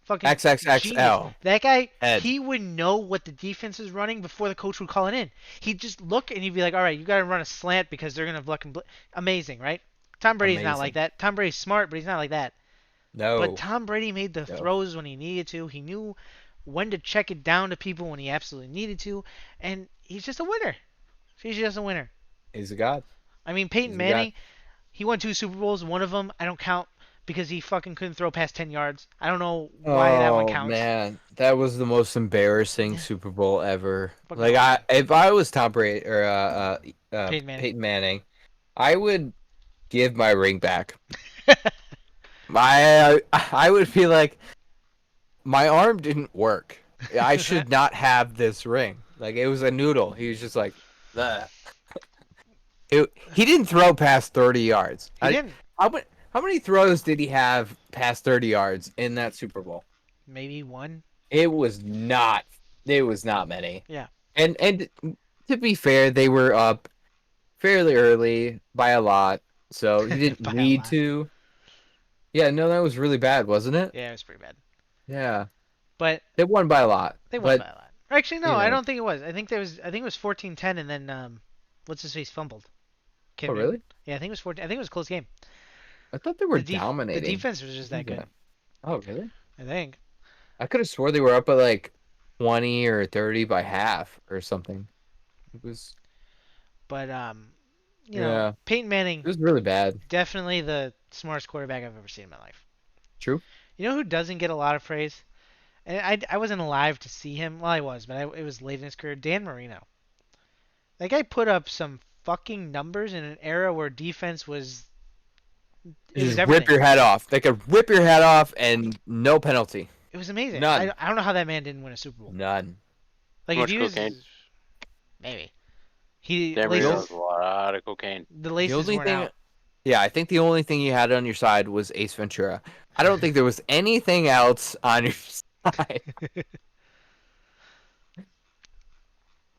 Fucking genius. XXXL. That guy, Head. he would know what the defense is running before the coach would call it in. He'd just look and he'd be like, all right, you got to run a slant because they're going to fucking amazing, right? Tom Brady's not like Amazing. that. Tom Brady's smart, but he's not like that. No. But Tom Brady made the No. throws when he needed to. He knew when to check it down to people when he absolutely needed to. And he's just a winner. He's just a winner. He's a god. I mean, Peyton He's a god. Manning, he won 2 Super Bowls. One of them I don't count because he fucking couldn't throw past 10 yards. I don't know why that one counts. Oh man, that was the most embarrassing Super Bowl ever. Fucking Like awful. if I was Tom Brady or Peyton Manning. Peyton Manning, I would give my ring back. I would be like, my arm didn't work. I should not have this ring. Like it was a noodle. He was just like, "Ugh." He didn't throw past 30 yards. He didn't. How many throws did he have past 30 yards in that Super Bowl? Maybe one. It was not. It was not many. Yeah. And to be fair, they were up fairly early by a lot, so he didn't By a need lot. to. Yeah, no, that was really bad, wasn't it? Yeah, it was pretty bad. Yeah, But they won by a lot. they won but, by a lot. Actually, no, you I know. don't think it was. I think it was 14-10 and then what's his face fumbled. Oh, really? Yeah, I think it was 14. I think it was a close game. I thought they were The dominating. defense was just that good. Oh, really? I think. I could have swore they were up by like 20 or 30 by half or something. It was. But you Yeah. know, Peyton Manning, It was really bad. definitely the smartest quarterback I've ever seen in my life. True. You know who doesn't get a lot of praise? And I wasn't alive to see him. Well, I was, but it was late in his career. Dan Marino. That guy put up some fucking numbers in an era where defense was. It was Just everything. rip your head off. They could rip your head off and no penalty. It was amazing. None. I don't know how that man didn't win a Super Bowl. None. Like Too if much he was, cocaine. maybe he Dan laces, Marino has a lot of cocaine. the The laces only weren't thing, out. yeah, I think the only thing you had on your side was Ace Ventura. I don't think there was anything else on your side.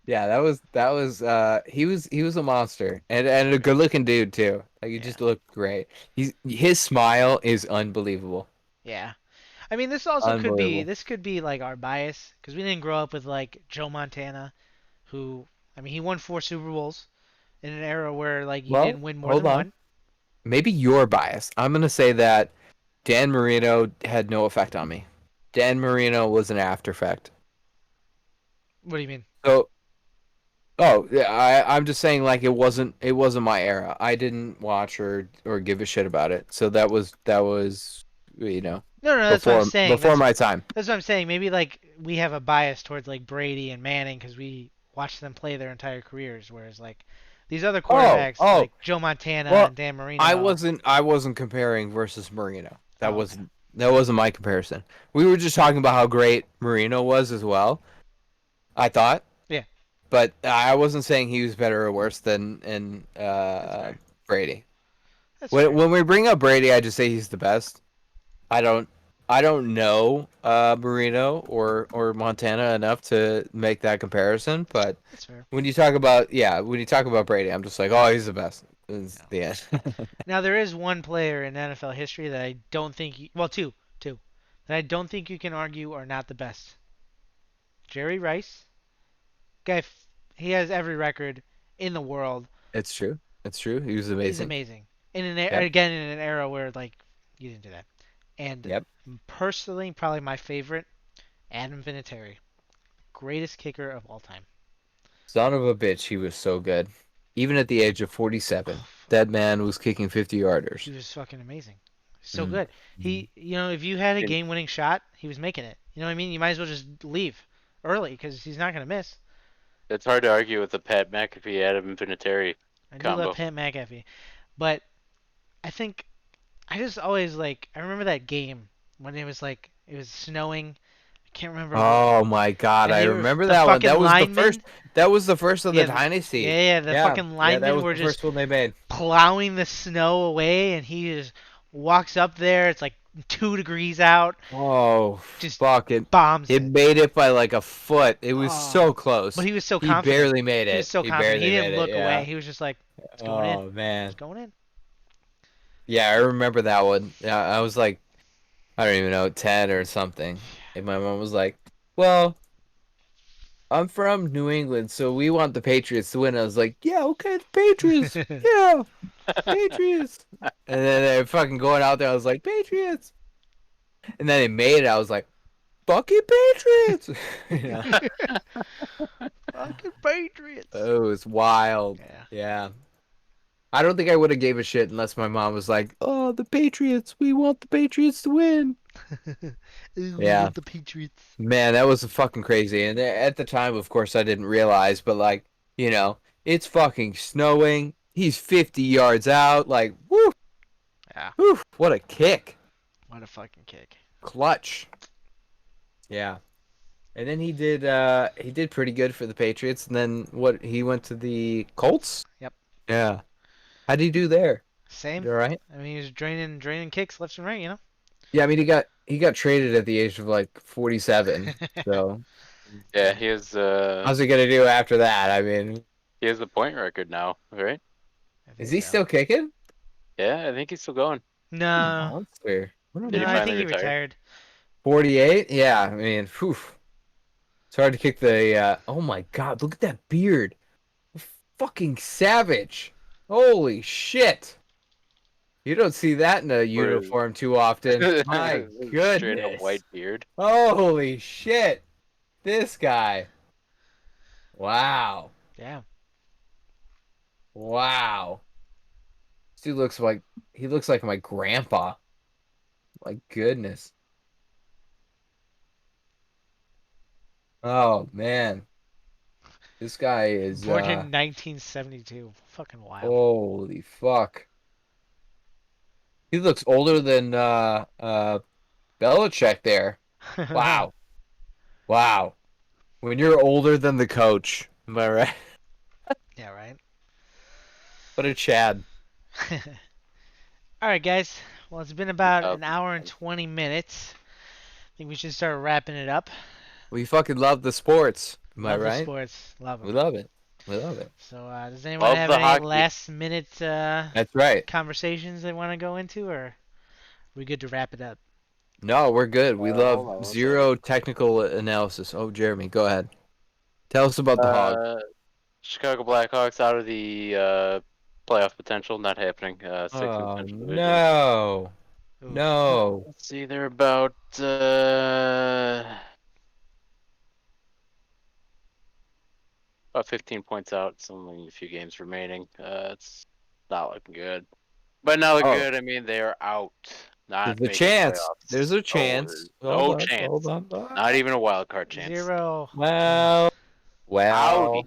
Yeah, he was a monster and a good looking dude too. Like he just looked great. His smile is unbelievable. Yeah. I mean, this also Unbelievable. could be like our bias because we didn't grow up with like Joe Montana, who I mean he won 4 Super Bowls in an era where like you Well, didn't win more hold than on. one. Maybe you're biased. I'm gonna say that Dan Marino had no effect on me. Dan Marino was an after effect. What do you mean? So, yeah, I'm just saying like it wasn't my era. I didn't watch or give a shit about it. So that was you know No, that's what I'm saying. before my time. That's what I'm saying. Maybe like we have a bias towards like Brady and Manning because we watched them play their entire careers, whereas like these other quarterbacks Oh. like Joe Montana Well, and Dan Marino. I wasn't comparing versus Marino. That Oh, wasn't my comparison. We were just talking about how great Marino was as well. I thought. Yeah. But I wasn't saying he was better or worse than fair. Brady. That's fair. When we bring up Brady, I just say he's the best. I don't I don't know Marino or Montana enough to make that comparison, but That's fair. when you talk about Brady, I'm just like, oh, he's the best. It's Yeah. the end. Now there is one player in NFL history that I don't think well, two that I don't think you can argue are not the best. Jerry Rice, guy, he has every record in the world. It's true. It's true. He was He's amazing. amazing. Yep. Again in an era where like you didn't do that. And Yep. personally, probably my favorite, Adam Vinatieri, greatest kicker of all time. Son of a bitch, he was so good. Even at the age of 47, that man was kicking 50-yarders. He was fucking amazing. So Mm. good. If you had a And game-winning shot, he was making it. You know what I mean? You might as well just leave early because he's not gonna miss. it's hard to argue with the Pat McAfee Adam Vinatieri I do love combo. Pat McAfee, but I think I just always like I remember that game when it was snowing. I can't remember what, Oh my God, and I they were remember the that one. fucking That was the first. linemen. That was the first of the Yeah, dynasty. the Yeah, fucking yeah, that linemen was were the just first one they made. plowing the snow away, and he just walks up there. It's like 2 degrees out, Oh, just fuck it. bombs It it. made it by like a foot. It was Oh, so but close. he was so He confident. barely made He was it. so He confident. He barely didn't made it. look away. Yeah. He was just like, "It's going in. Oh man. It's going in." Yeah, I remember that one. Yeah, I was like, I don't even know, 10 or something. And my mom was like, "Well, I'm from New England, so we want the Patriots to win." I was like, "Yeah, okay, the Patriots. Yeah, Patriots." And then they fucking going out there, I was like, "Patriots." And then they made it. I was like, "Fucking Patriots." Yeah. Fucking Patriots. It was wild. Yeah. Yeah. I don't think I would have gave a shit unless my mom was like, "Oh, the Patriots. We want the Patriots to win." Ooh, we Yeah. want the Patriots. Man, that was fucking crazy. And at the time, of course, I didn't realize, but like, it's fucking snowing. He's 50 yards out. Like, woo, Yeah. woo, what a kick. What a fucking kick. Clutch. Yeah. And then he did pretty good for the Patriots. And then he went to the Colts? Yep. Yeah. How'd he do there? Same. You all right? I mean, he was draining kicks left and right. Yeah, I mean he got traded at the age of like 47. So Yeah, he has how's he gonna do after that? I mean, the point record now, right? I is think he so. still kicking? Yeah, I think he's still going. No, Monster. What a Did he no, I finally think he retire? retired. 48? Yeah, I mean, whew. It's hard to kick the oh my God, look at that beard. Fucking savage. Holy shit. You don't see that in a Or uniform too often. My straight up goodness. white beard. Holy shit. This guy. Wow. Yeah. Wow. This dude looks like he looks like my grandpa. My goodness. Oh man. This guy is Born in 1972. Fucking wild. holy fuck. He looks older than Belichick there. Wow. Wow. When you're older than the coach. Am I right? Yeah, right. What a Chad. All right, guys. Well, it's been about Uh, an hour and 20 minutes. I think we should start wrapping it up. We fucking love the sports. Am I Love the right? sports. Love We them. love it. We love it. So, does anyone love have the any hockey. last minute That's right. conversations they want to go into, or are we good to wrap it up? No, we're good. We love Hold on one second. zero technical analysis. Oh, Jeremy, go ahead. Tell us about the hog. Chicago Blackhawks out of the playoff potential, not happening. Sixth in the Oh Central Division. no. Oof. No. Let's see, they're about 15 points out. It's only a few games remaining. It's not looking good. But not looking Oh, good, I mean they are out, there's not a making chance. There's playoffs. a Oh, chance. there's Hold no on. Hold chance. on. Not even a wild card chance. 0. Well, Howdy. well,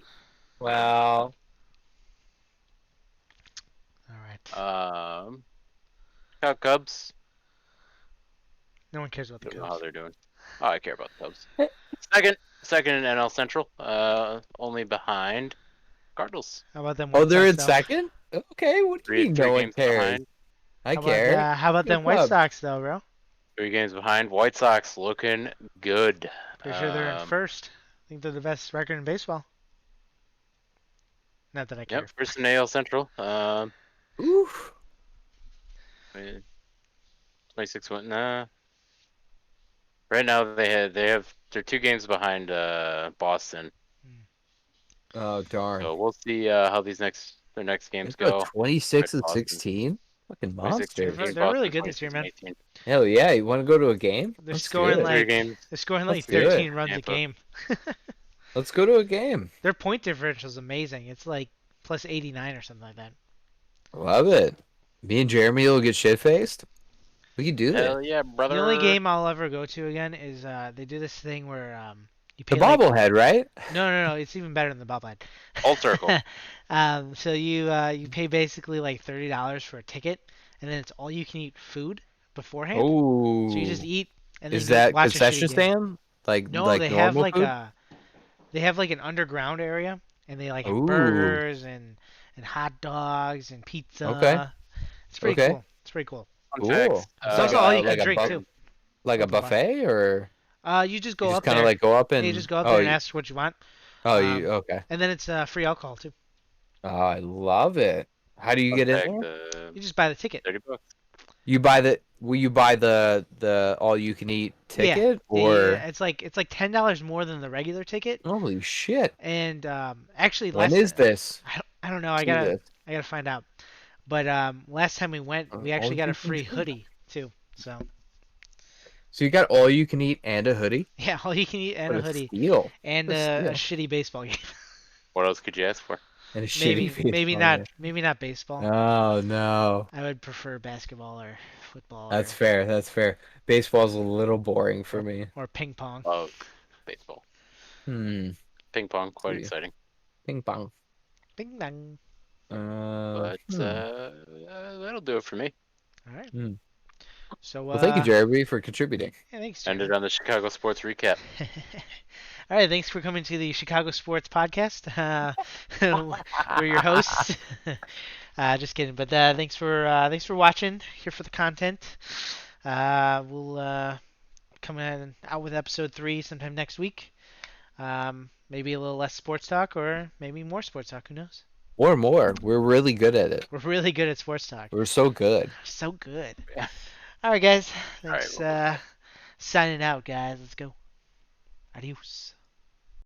well. All right. Cubs. No one cares about the Don't know how Cubs. they're doing. Oh, I care about the Cubs. Second in NL Central. Only behind Cardinals. How about them Oh, White they're Sox, in though? second? Okay, what do you mean Three no one games cares? behind. I care. How about Go them White Cubs. Sox, though, bro? 3 games behind. White Sox looking good. Pretty sure they're in first. I think they're the best record in baseball. Not that I care. Yep, first in AL Central. Oof. 26 went. Nah. Right now they're 2 games behind Boston. Oh darn. So we'll see how their next They games go go. Right, 26 and Boston 16. Fucking 26 They're monsters. they're really Boston good this year, 26 and man. 18. Hell yeah! You want to go to a game? They're Let's do scoring it. 3 like games. they're scoring like Let's do it. 13 runs a Tampa. game. Let's go to a game. Their point differential is amazing. It's like plus 89 or something like that. Love it. Me and Jeremy will get shit faced. We can do that. Hell yeah, The only brother. game I'll ever go to again is they do this thing where you The pay like bobblehead, right? no, it's even better than the bobblehead. Full circle. So you pay basically like $30 for a ticket, and then it's all you can eat food beforehand. So you just Oh, eat and then is you that watch a shitty concession game. stand? Like No, like normal food? they have like an underground area, and they like have Ooh. burgers and hot dogs and Okay. pizza. It's pretty Okay. cool. It's pretty cool. Fun Cool. facts. It's also all you can drink too. Like a Open bar. buffet, or You just you go just up kind of there. like go up Yeah, you just and go up there and ask what you want. you Um, okay. and then it's free alcohol too. Oh, I love it. How do you Fun get in fact. there? You just buy the ticket. $30. Will you buy the all you can eat Yeah, ticket, or it's like $10 more than the regular ticket. holy shit. And actually, When is this? I don't know. See this. I gotta find out. But last time we went, we All actually got you a can free drink. hoodie too. So So you got all you can eat and a hoodie? yeah, all you can eat and What a a hoodie steal. and What a a steal. shitty baseball game. What else could you ask for? And a shitty baseball game. Maybe not baseball. Oh no. I would prefer basketball or football That's fair. That's fair. Baseball's a little boring for me. or ping pong. Oh, baseball. Hmm. Ping pong, quite See. exciting. Ping pong. Ding dong. But Hmm. that'll do it for me. All right. Hmm. So Well, thank you, Jeremy, for contributing. yeah, thanks, Ended Jeremy. on the Chicago sports recap. All right, thanks for coming to the Chicago Sports Podcast. We're your hosts. Just kidding, but thanks for watching. Here for the content. We'll come in out with episode 3 sometime next week. Maybe a little less sports talk, or maybe more sports talk. Who knows? Or more. We're really good at it. We're really good at sports talk. We're so good. So good. All right, guys. All right, Thanks. well, Signing out, guys. Let's go. Adios.